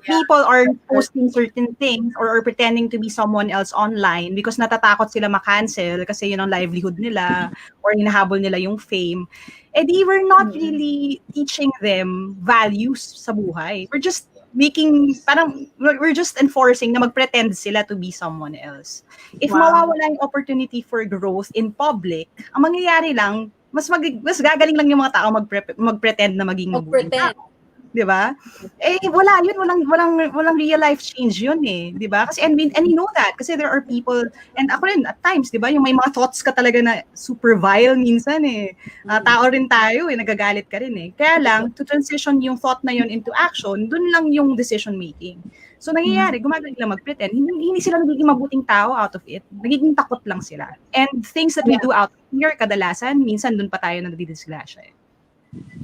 people are posting certain things or pretending to be someone else online because natatakot sila ma-cancel kasi yun ang livelihood nila or hinahabol nila yung fame, we're not really teaching them values sa buhay. We're just we're just enforcing na mag-pretend sila to be someone else. If mawawala yung opportunity for growth in public, ang mangyayari lang, mas gagaling lang yung mga tao mag-pretend na maging mabuting tao. 'di ba? Eh wala yun, walang real life change yun eh, 'di ba? Kasi and you know that kasi there are people and ako rin at times, 'di ba, yung may mga thoughts ka talaga na super vile minsan eh. Tao rin tayo eh, nagagalit ka rin eh. Kaya lang to transition yung thought na yun into action, dun lang yung decision making. So nangyayari, gumagaling lang mag-pretend, hindi sila nagiging mabuting tao out of it, nagiging takot lang sila. And things that we do out of fear, kadalasan, minsan dun pa tayo nadidisgrasya eh.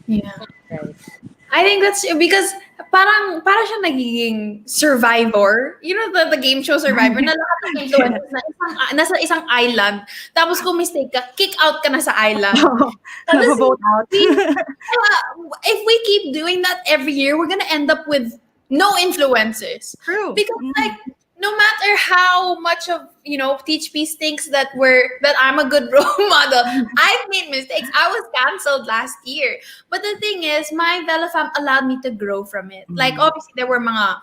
Yeah. Right. I think that's because para siya nagiging survivor. You know the game show Survivor na lahat ng influencers nasa isang island. Tapos kung mistake ka, kick out ka na sa island. Nag-vote out. If we keep doing that every year, we're gonna end up with no influencers. True. Because like no matter how much of TeachPeace thinks that I'm a good role model, I've made mistakes. I was canceled last year, but the thing is, my Velafam allowed me to grow from it. Like obviously there were mga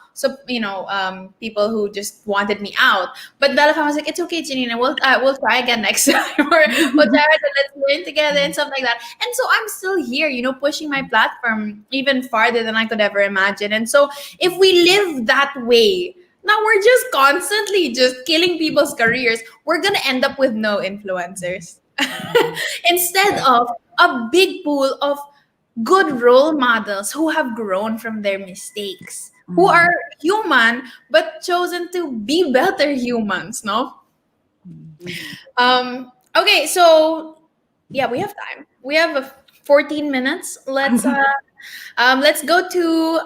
people who just wanted me out, but Velafam was like, it's okay, Janina, we'll try again next time, or we'll try to let's learn together and stuff like that. And so I'm still here, pushing my platform even farther than I could ever imagine. And so if we live that way, now we're just constantly just killing people's careers, we're gonna end up with no influencers. Instead of a big pool of good role models who have grown from their mistakes, who are human but chosen to be better humans, no? Okay, so yeah, we have time. We have 14 minutes. Let's go to.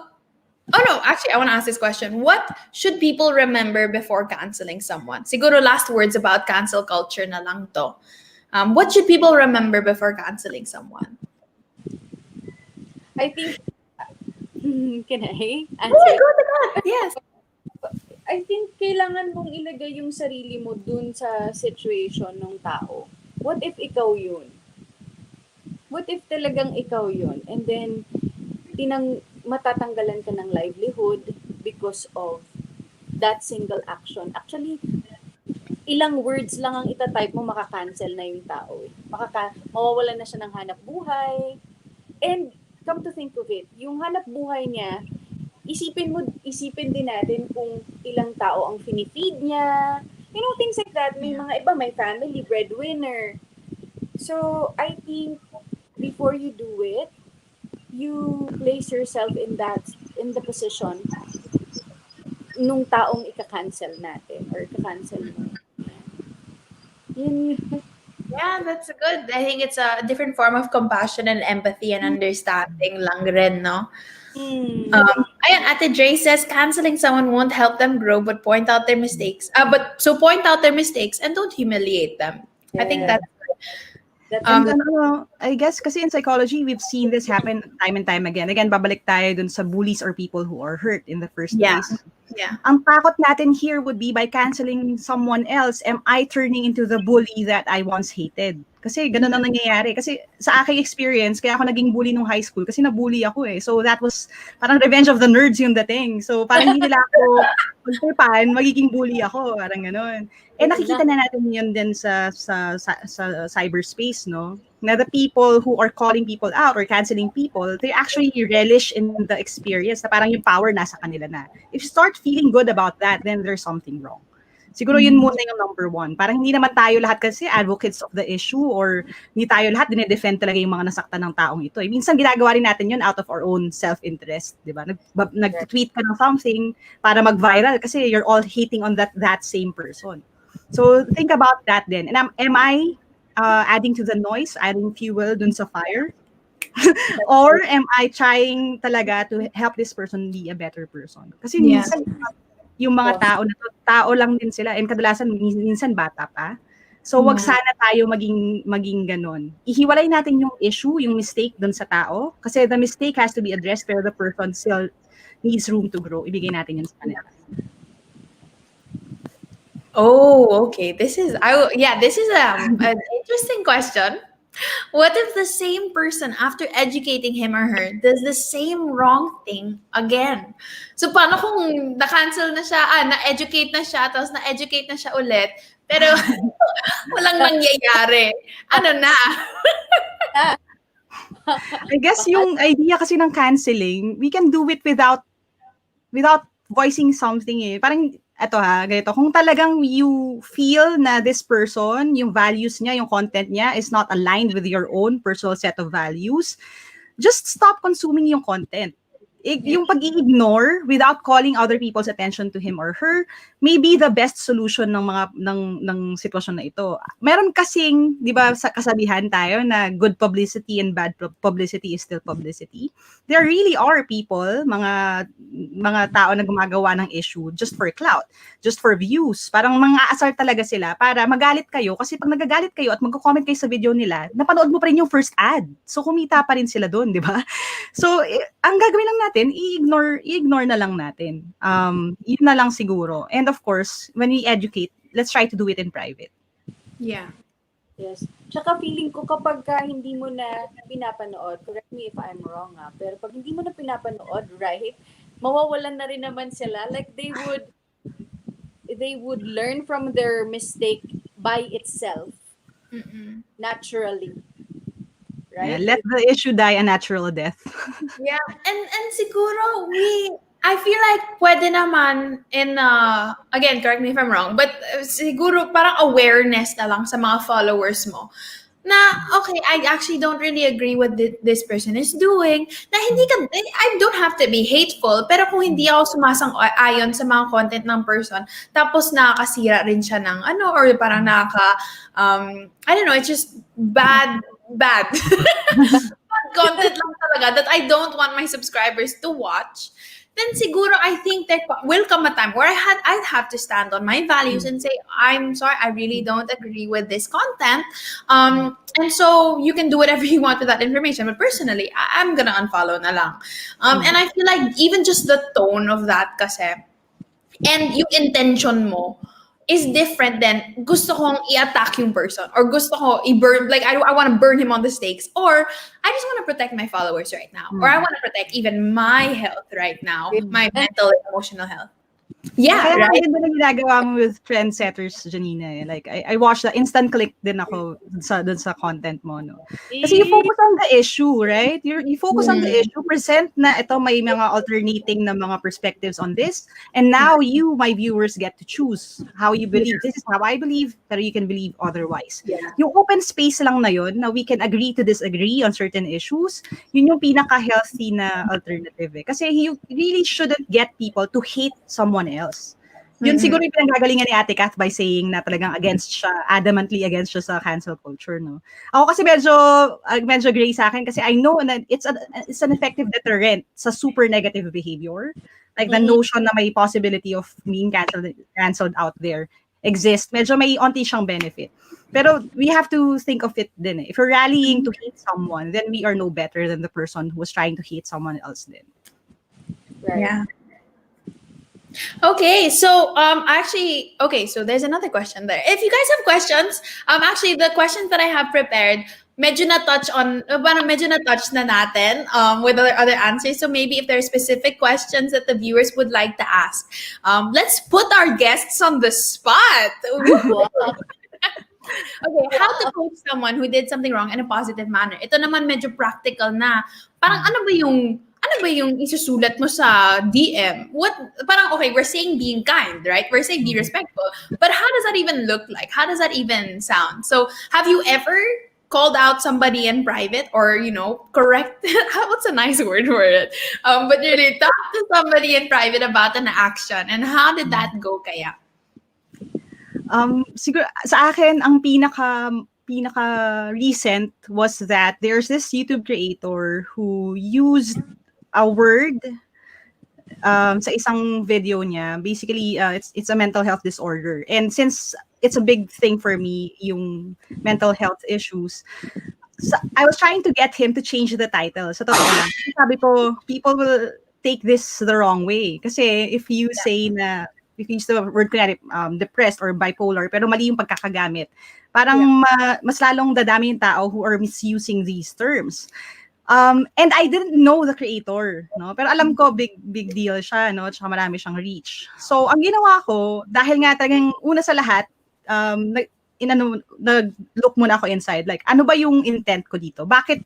Oh no, actually, I want to ask this question. What should people remember before canceling someone? Siguro last words about cancel culture na lang to. What should people remember before canceling someone? I think, can I answer? Oh, go. Yes. I think kailangan mong ilagay yung sarili mo dun sa situation ng tao. What if ikaw yun? What if talagang ikaw yun? And then, matatanggalan ka ng livelihood because of that single action. Actually, ilang words lang ang itatype mo, makakancel na yung tao. Mawawalan na siya ng hanap buhay. And come to think of it, yung hanap buhay niya, isipin din natin kung ilang tao ang finifeed niya. Things like that. May mga iba, may family, breadwinner. So, I think, before you do it, you place yourself in the position nung taong ika-cancel natin or ika-cancel mo. Yeah, that's good. I think it's a different form of compassion and empathy and understanding lang rin, no? Ayan, Ate Dre says, canceling someone won't help them grow, but point out their mistakes. Point out their mistakes and don't humiliate them. Yeah. I think that's I guess kasi in psychology, we've seen this happen time and time again. Again, babalik tayo dun sa bullies or people who are hurt in the first place. Yeah. Ang takot natin here would be by canceling someone else, am I turning into the bully that I once hated? Kasi ganun ang nangyayari. Kasi sa aking experience, kaya ako naging bully nung high school kasi nabully ako eh. So that was parang revenge of the nerds yung dating. So parang hindi nila ako magtripan, magiging bully ako. Parang ganun. Eh nakikita na natin yun din sa cyberspace, no? Na the people who are calling people out or canceling people, they actually relish in the experience na parang yung power nasa kanila na. If you start feeling good about that, then there's something wrong. Siguro yun muna yung number one. Parang hindi naman tayo lahat kasi advocates of the issue or hindi tayo lahat dinedefend talaga yung mga nasaktan ng taong ito. Eh, minsan ginagawa rin natin yun out of our own self-interest, di ba? Nag-tweet ka ng something para mag-viral kasi you're all hating on that same person. So think about that then. And am I adding to the noise, adding fuel dun sa fire? Or am I trying talaga to help this person be a better person? Kasi minsan yung mga tao lang din sila and kadalasan minsan bata pa. So wag sana tayo maging ganon. Ihiwalay natin yung issue, yung mistake dun sa tao kasi the mistake has to be addressed pero the person still needs room to grow. Ibigay natin yun sa kanila. Oh, okay. This is an interesting question. What if the same person, after educating him or her, does the same wrong thing again? So, paano kung na-cancel na siya, na-educate na siya, tapos na-educate na siya ulit, pero walang nangyayari? Ano na? I guess yung idea kasi ng canceling, we can do it without voicing something eh. Parang, eto ha, ganito. Kung talagang you feel na this person, yung values niya, yung content niya is not aligned with your own personal set of values, just stop consuming yung content. Yung pag-ignore without calling other people's attention to him or her may be the best solution ng mga ng sitwasyon na ito. Meron kasing, 'di ba, sa kasabihan tayo na good publicity and bad publicity is still publicity. There really are people, mga tao na gumagawa ng issue just for clout, just for views. Parang mga asar talaga sila para magalit kayo kasi pag nagagalit kayo at magko-comment kayo sa video nila, napanood mo pa rin yung first ad. So kumita pa rin sila doon, 'di ba? So ang gagawin lang natin, i-ignore na lang natin. Yun na lang siguro. And of course, when we educate, let's try to do it in private. Yeah. Yes. Tsaka feeling ko kapag hindi mo na pinapanood, correct me if I'm wrong pero pag hindi mo na pinapanood, right, mawawalan na rin naman sila. Like they would learn from their mistake by itself. Naturally. Right? Yeah, let the issue die a natural death. Yeah. And siguro I feel like pwede naman in, again, correct me if I'm wrong, but siguro parang awareness na lang sa mga followers mo na, okay, I actually don't really agree with this person is doing, na I don't have to be hateful, pero kung hindi ako sumasang-ayon sa mga content ng person, tapos nakakasira rin siya ng or parang I don't know, it's just bad content lang talaga that I don't want my subscribers to watch, then siguro I think there will come a time where I'd have to stand on my values and say, I'm sorry, I really don't agree with this content. And so you can do whatever you want with that information. But personally, I'm gonna unfollow na lang. And I feel like even just the tone of that kasi, and yung intention mo, is different than gusto kong i-attack yung person or gusto ko i-burn, like I want to burn him on the stakes, or I just want to protect my followers right now, or I want to protect even my health right now, my mental and emotional health. Yeah, Kaya right? din na ginagawa mo with trendsetters, Janina. Like, I watched the instant click din ako dun sa content mo, no? Kasi you focus on the issue, right? You focus on the issue, present na ito may mga alternating na mga perspectives on this, and now you, my viewers, get to choose how you believe. This is how I believe, pero you can believe otherwise. Yeah. Yung open space lang na yun, na we can agree to disagree on certain issues, yun yung pinaka-healthy na alternative eh. Kasi you really shouldn't get people to hate someone else. Yun siguro yung pinanggagalingan ni Ate Kath by saying na talagang adamantly against siya sa cancel culture, no? Ako kasi medyo gray sa akin kasi I know that it's an effective deterrent sa super negative behavior. Like the notion na may possibility of being canceled out there exists. Medyo may onti siyang benefit. Pero we have to think of it din eh. If we're rallying to hate someone, then we are no better than the person who was trying to hate someone else din. Right. Yeah. Okay, so so there's another question there. If you guys have questions, actually the questions that I have prepared, medyo na-touch na natin with other answers. So maybe if there are specific questions that the viewers would like to ask, let's put our guests on the spot. Okay, how to coach someone who did something wrong in a positive manner. Ito naman medyo practical na. Parang ano ba yung isusulat mo sa DM? Okay, we're saying being kind, right? We're saying be respectful. But how does that even look like? How does that even sound? So, have you ever called out somebody in private or, correct? What's a nice word for it? But really talk to somebody in private about an action. And how did that go kaya? Siguro, sa akin, ang pinaka recent was that there's this YouTube creator who used a word sa isang video niya. Basically, it's a mental health disorder. And since it's a big thing for me, yung mental health issues, so I was trying to get him to change the title. Sa totoo lang. Sabi ko, people will take this the wrong way. Kasi if you say na, if you use the word depressed or bipolar, pero mali yung pagkakagamit, parang mas lalong dadami yung tao who are misusing these terms. And I didn't know the creator, no? Pero alam ko big deal siya, no? Tsaka marami siyang reach. So, ang ginawa ko, dahil nga talagang una sa lahat, nag-look muna ako inside. Like, ano ba yung intent ko dito? Bakit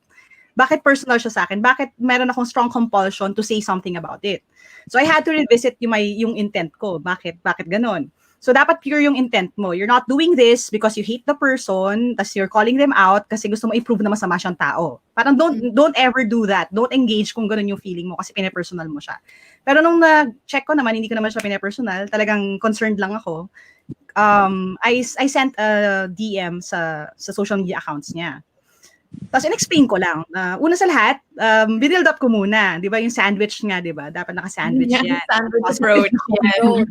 bakit personal siya sa akin? Bakit meron akong strong compulsion to say something about it? So I had to revisit yung intent ko. Bakit ganon? So dapat pure yung intent mo. You're not doing this because you hate the person, tas you're calling them out kasi gusto mo i-prove na masama siyang tao. Parang don't ever do that. Don't engage kung ganun yung feeling mo kasi pinapersonal mo siya. Pero nung na-check ko naman, hindi ko naman siya pinapersonal, talagang concerned lang ako. I sent a DM sa social media accounts niya. Tapos in-explain ko lang. Una sa lahat, build up ko muna. Di ba yung sandwich nga, di ba? Dapat naka-sandwich yan. Sandwich approach. Yeah.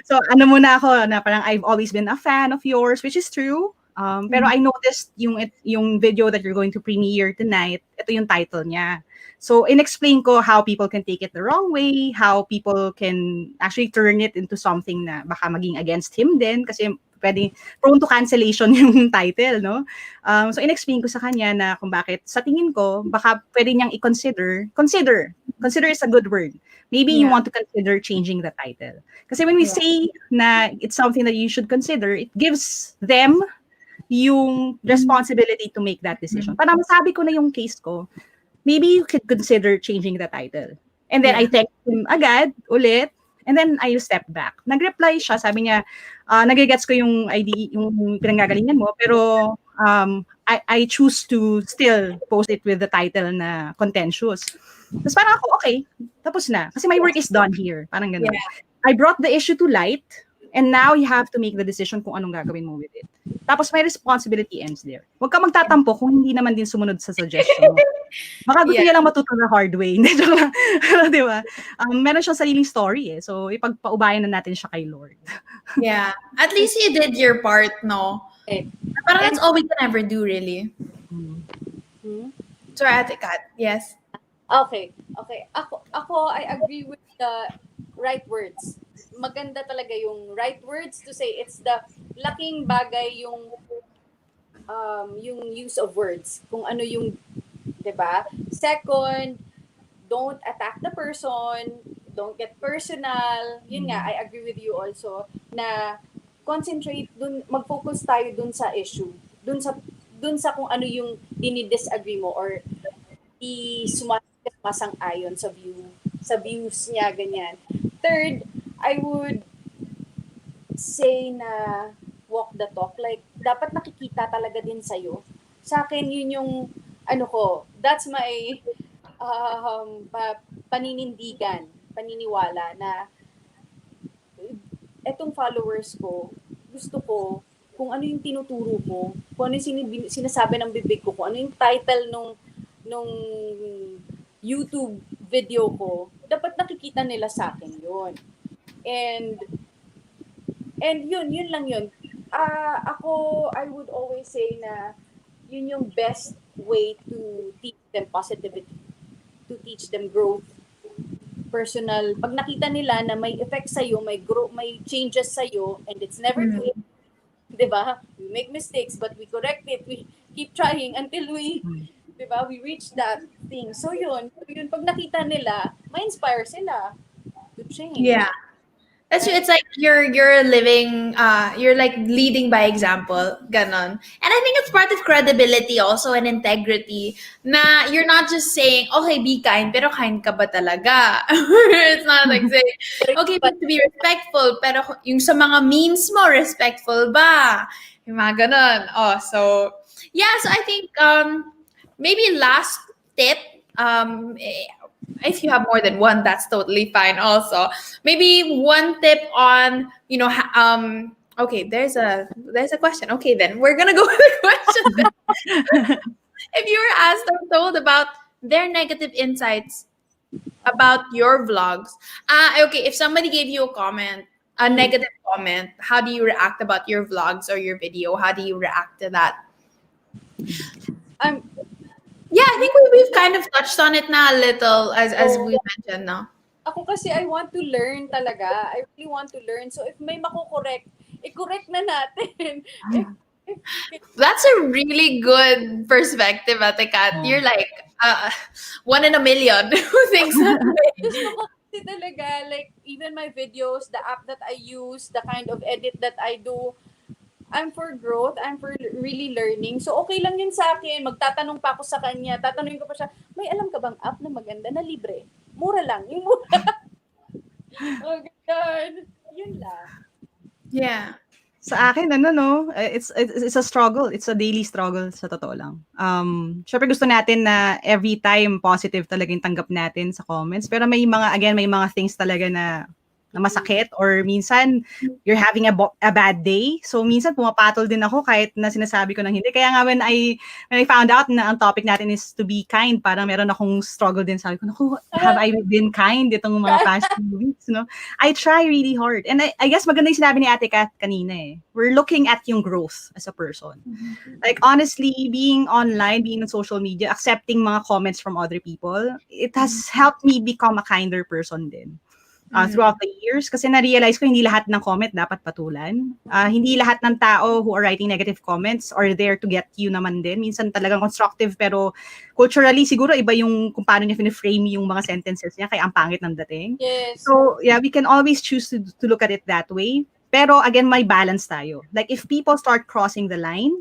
So ano muna ako na parang I've always been a fan of yours, which is true. Pero I noticed yung video that you're going to premiere tonight, ito yung title niya. So in-explain ko how people can take it the wrong way, how people can actually turn it into something na baka maging against him din kasi pwedeng prone to cancellation yung title, no? So in-explain ko sa kanya na kung bakit sa tingin ko baka pwede niyang i-consider. Consider is a good word. Maybe you want to consider changing the title. Kasi when we say na it's something that you should consider, it gives them yung responsibility to make that decision. Parang masabi ko na yung case ko, maybe you could consider changing the title. And then I text him agad, ulit, and then I step back. Nag-reply siya, sabi niya, nagigets ko yung ID, yung pinanggagalingan mo, pero I choose to still post it with the title na contentious. Tapos parang ako, okay, tapos na. Kasi my work is done here. Parang gano'n. Yeah. I brought the issue to light, and now you have to make the decision kung anong gagawin mo with it. Tapos my responsibility ends there. Huwag ka magtatampo kung hindi naman din sumunod sa suggestion mo. Baka gusto niya lang matuto the hard way. Hindi, joke lang. Di ba? Meron siyang sariling story eh. So ipagpaubayan na natin siya kay Lord. Yeah. At least you did your part, no? Okay. Parang that's all we can ever do, really. Sorry, Ate Kat. Yes. Okay. Ako, I agree with the right words. Maganda talaga yung right words to say. It's the laking bagay yung use of words. Kung ano yung, 'di ba? Second, don't attack the person, don't get personal. Yun nga, I agree with you also na concentrate dun, mag-focus tayo dun sa issue. Dun sa kung ano yung dini-disagree mo or sumasang-ayon sa views niya, ganyan. Third, I would say na walk the talk. Like, dapat nakikita talaga din sa'yo. Sa akin, yun yung, that's my paniniwala na etong followers ko, gusto ko, kung ano yung tinuturo ko, kung ano yung sinasabi ng bibig ko, kung ano yung title nung YouTube video ko, dapat nakikita nila sa akin yun. And yun lang yun. Ako, I would always say na yun yung best way to teach them positivity, to teach them growth, personal. Pag nakita nila na may effect sa'yo, may changes sa'yo, and it's never too late. Diba? We make mistakes, but we correct it. We keep trying until we, diba, we reach that thing. So yun, pag nakita nila, ma-inspire sila to change. Yeah. That's true. It's like you're living, you're like leading by example, ganon. And I think it's part of credibility also and integrity na you're not just saying, okay, be kind, pero kind ka ba talaga? It's not like saying, okay, but to be respectful, pero yung sa mga memes mo, respectful ba? Yung mga ganon. Oh, so, yeah, so I think, maybe last tip, if you have more than one, that's totally fine also. Maybe one tip on, okay, there's a question. Okay, then we're going to go with the question. If you were asked or told about their negative insights about your vlogs, okay, if somebody gave you a negative comment, how do you react about your vlogs or your video? How do you react to that? Yeah, I think we've kind of touched on it na a little as we mentioned, no? Ako kasi I want to learn talaga. I really want to learn. So if may mako-correct, i-correct na natin. That's a really good perspective, Ate Kat. You're like one in a million who thinks that way. Gusto ko kasi talaga, like even my videos, the app that I use, the kind of edit that I do, I'm for growth, I'm for really learning. So okay lang yun sa akin. Magtatanong pa ako sa kanya. Tatanungin ko pa siya, may alam ka bang app na maganda na libre? Mura lang. Yung mura. Oh God. Yun lang. Yeah. Sa akin, ano, no, it's a struggle. It's a daily struggle, sa totoo lang. Syempre gusto natin na every time positive talaga yung tanggap natin sa comments. Pero may mga things talaga na masakit, or minsan you're having a bad day. So minsan pumapatol din ako kahit na sinasabi ko ng hindi. Kaya nga when I found out na ang topic natin is to be kind, parang meron akong struggle din. Sabi ko, naku, have I been kind itong mga past few weeks, no? I try really hard. And I guess maganda yung sinabi ni Ate Kat kanina eh. We're looking at yung growth as a person. Like honestly, being online, being on social media, accepting mga comments from other people, it has helped me become a kinder person din. Throughout the years, kasi na-realize ko hindi lahat ng comment dapat patulan. Hindi lahat ng tao who are writing negative comments are there to get you naman din. Minsan talagang constructive, pero culturally siguro iba yung kung paano niya frame yung mga sentences niya, kaya ang pangit ng dating. Yes. So yeah, we can always choose to look at it that way. Pero again, may balance tayo. Like if people start crossing the line,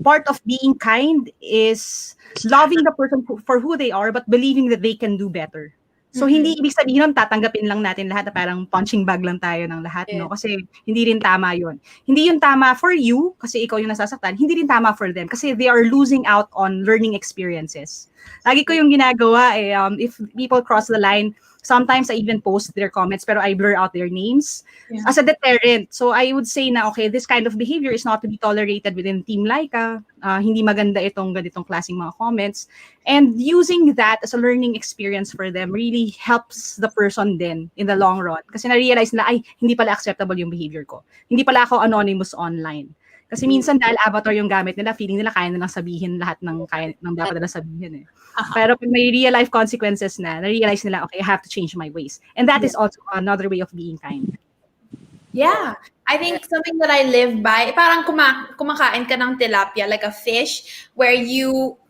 part of being kind is loving the person for who they are, but believing that they can do better. So, hindi ibig sabihin nun, tatanggapin lang natin lahat na parang punching bag lang tayo ng lahat, no? Kasi hindi rin tama yun. Hindi yun tama for you, kasi ikaw yung nasasaktan. Hindi rin tama for them, kasi they are losing out on learning experiences. Lagi ko yung ginagawa, if people cross the line, sometimes I even post their comments, pero I blur out their names as a deterrent. So, I would say na, okay, this kind of behavior is not to be tolerated within Team Laika. Hindi maganda itong ganitong klaseng mga comments. And using that as a learning experience for them really helps the person then in the long run. Kasi na-realize nila, ay, hindi pala acceptable yung behavior ko. Hindi pala ako anonymous online. Kasi minsan dahil avatar yung gamit nila, feeling nila kaya nilang sabihin lahat ng dapat nila sabihin eh. Pero pag may real life consequences na, na-realize nila, okay, I have to change my ways. And that is also another way of being kind. Yeah. I think something that I live by, parang kumakain ka ng tilapia, like a fish, where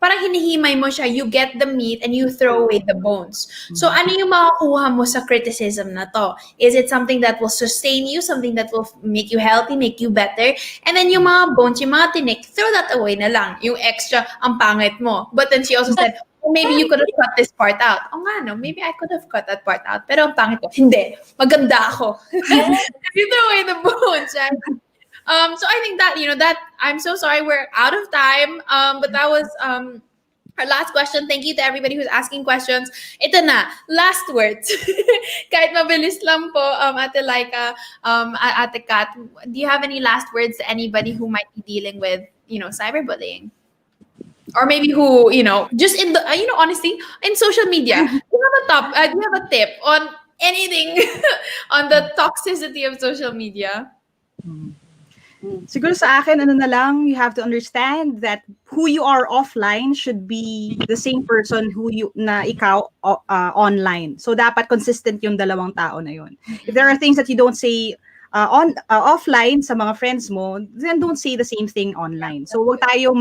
parang hinihimay mo siya, you get the meat and you throw away the bones. So ano yung makakuha mo sa criticism na to? Is it something that will sustain you, something that will make you healthy, make you better? And then yung mga bones, yung mga tinik, throw that away na lang. Yung extra, ang pangit mo. But then she also said, maybe you could have cut this part out. Oh nga, no, maybe I could have cut that part out. Pero ang pangit ko, hindi. Maganda ako. You throw away the bones, right? So I think that, that I'm so sorry we're out of time. But that was our last question. Thank you to everybody who's asking questions. Ito na, last words. Kahit mabilis lang po, Ate Laika, Ate Kat, do you have any last words to anybody who might be dealing with, cyberbullying? Or maybe who, just in the, honestly, in social media, do you have a tip on anything on the toxicity of social media? Siguro sa akin, ano na lang, you have to understand that who you are offline should be the same person na ikaw online. So dapat consistent yung dalawang tao na yun. If there are things that you don't say offline sa mga friends mo, then don't say the same thing online. So wag tayo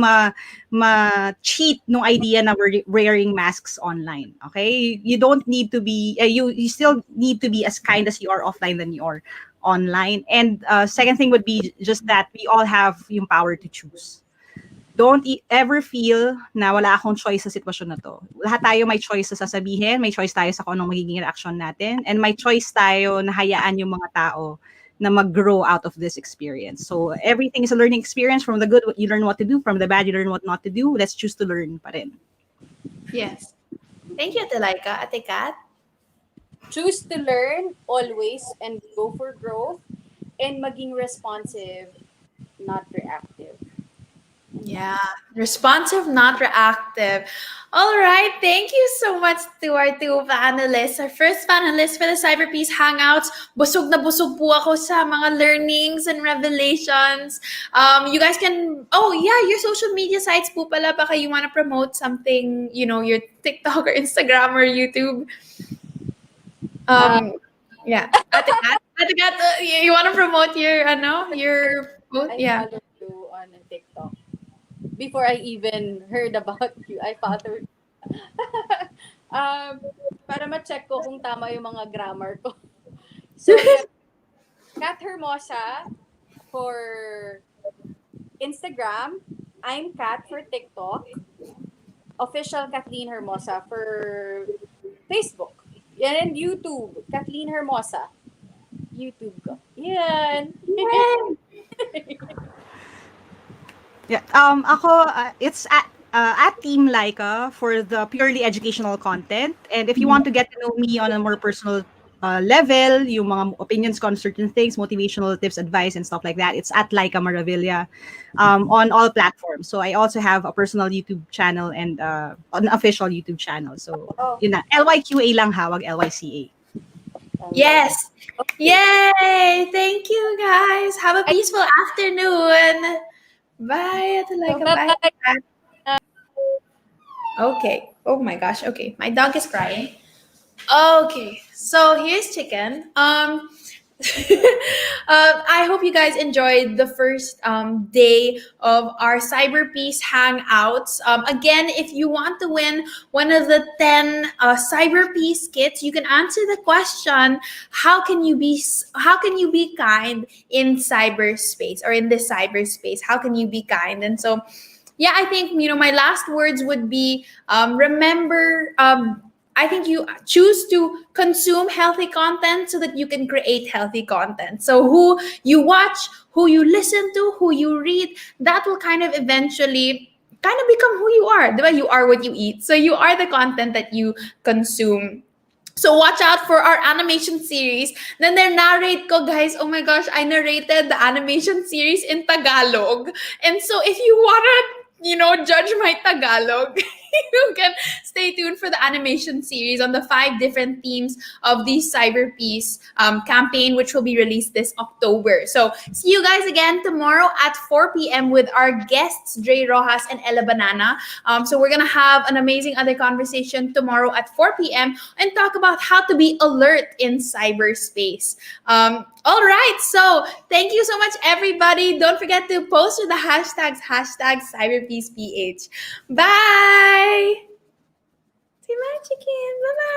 ma-cheat nung idea na we're wearing masks online. Okay? You don't need to be, you still need to be as kind as you are offline than you are online. And second thing would be just that we all have yung power to choose. Don't ever feel na wala akong choice sa sitwasyon na to. Lahat tayo may choice sa sasabihin, may choice tayo sa kung anong magiging reaction natin, and may choice tayo na hayaan yung mga tao na mag-grow out of this experience. So everything is a learning experience. From the good, you learn what to do. From the bad, you learn what not to do. Let's choose to learn pa rin. Yes. Thank you, Ate Laika. Ate Kat? Choose to learn always and go for growth, and maging responsive, not reactive. Yeah, responsive, not reactive. All right, thank you so much to our two panelists. Our first panelist for the Cyberpeace Hangouts. Busog na busog po ako sa mga learnings and revelations. You guys can, your social media sites po pala, baka you want to promote something, your TikTok or Instagram or YouTube. Yeah. Ate Kat, you want to promote your post? Yeah. I follow you on TikTok. Before I even heard about you, I followed. Para ma-check ko kung tama yung mga grammar ko. So, Kat Hermosa for Instagram, I'm Kat for TikTok. Official Kathleen Hermosa for Facebook. Yan, and YouTube, Kathleen Hermosa. YouTube ko. Yan. Yeah. Ako, it's at Team Laika for the purely educational content. And if you want to get to know me on a more personal level, yung mga opinions ko on certain things, motivational tips, advice, and stuff like that, it's at Laika Maravilla on all platforms. So I also have a personal YouTube channel and an official YouTube channel. So, Oh, yun na. LYQA lang ha, wag LYCA. Yes. Yay! Thank you, guys. Have a peaceful afternoon. Bye. Like a bye. bye. Okay. Oh my gosh. Okay. My dog is crying. Okay. So here's chicken. I hope you guys enjoyed the first day of our Cyberpeace Hangouts. Again, if you want to win one of the 10 Cyberpeace kits, you can answer the question: How can you be kind in cyberspace or in this cyberspace? How can you be kind? And so, yeah, I think my last words would be remember. I think you choose to consume healthy content so that you can create healthy content. So who you watch, who you listen to, who you read, that will kind of eventually kind of become who you are. Diba? You are what you eat. So you are the content that you consume. So watch out for our animation series. Then narrate ko, guys. Oh my gosh, I narrated the animation series in Tagalog. And so if you wanna, judge my Tagalog, you can stay tuned for the animation series on the 5 different themes of the Cyberpeace campaign, which will be released this October. So see you guys again tomorrow at 4 p.m. with our guests, Dre Rojas and Ella Banana. So we're going to have an amazing other conversation tomorrow at 4 p.m. and talk about how to be alert in cyberspace. All right, so thank you so much, everybody. Don't forget to post with the hashtags, #CyberpeacePH. Bye! Say my chicken. Bye-bye.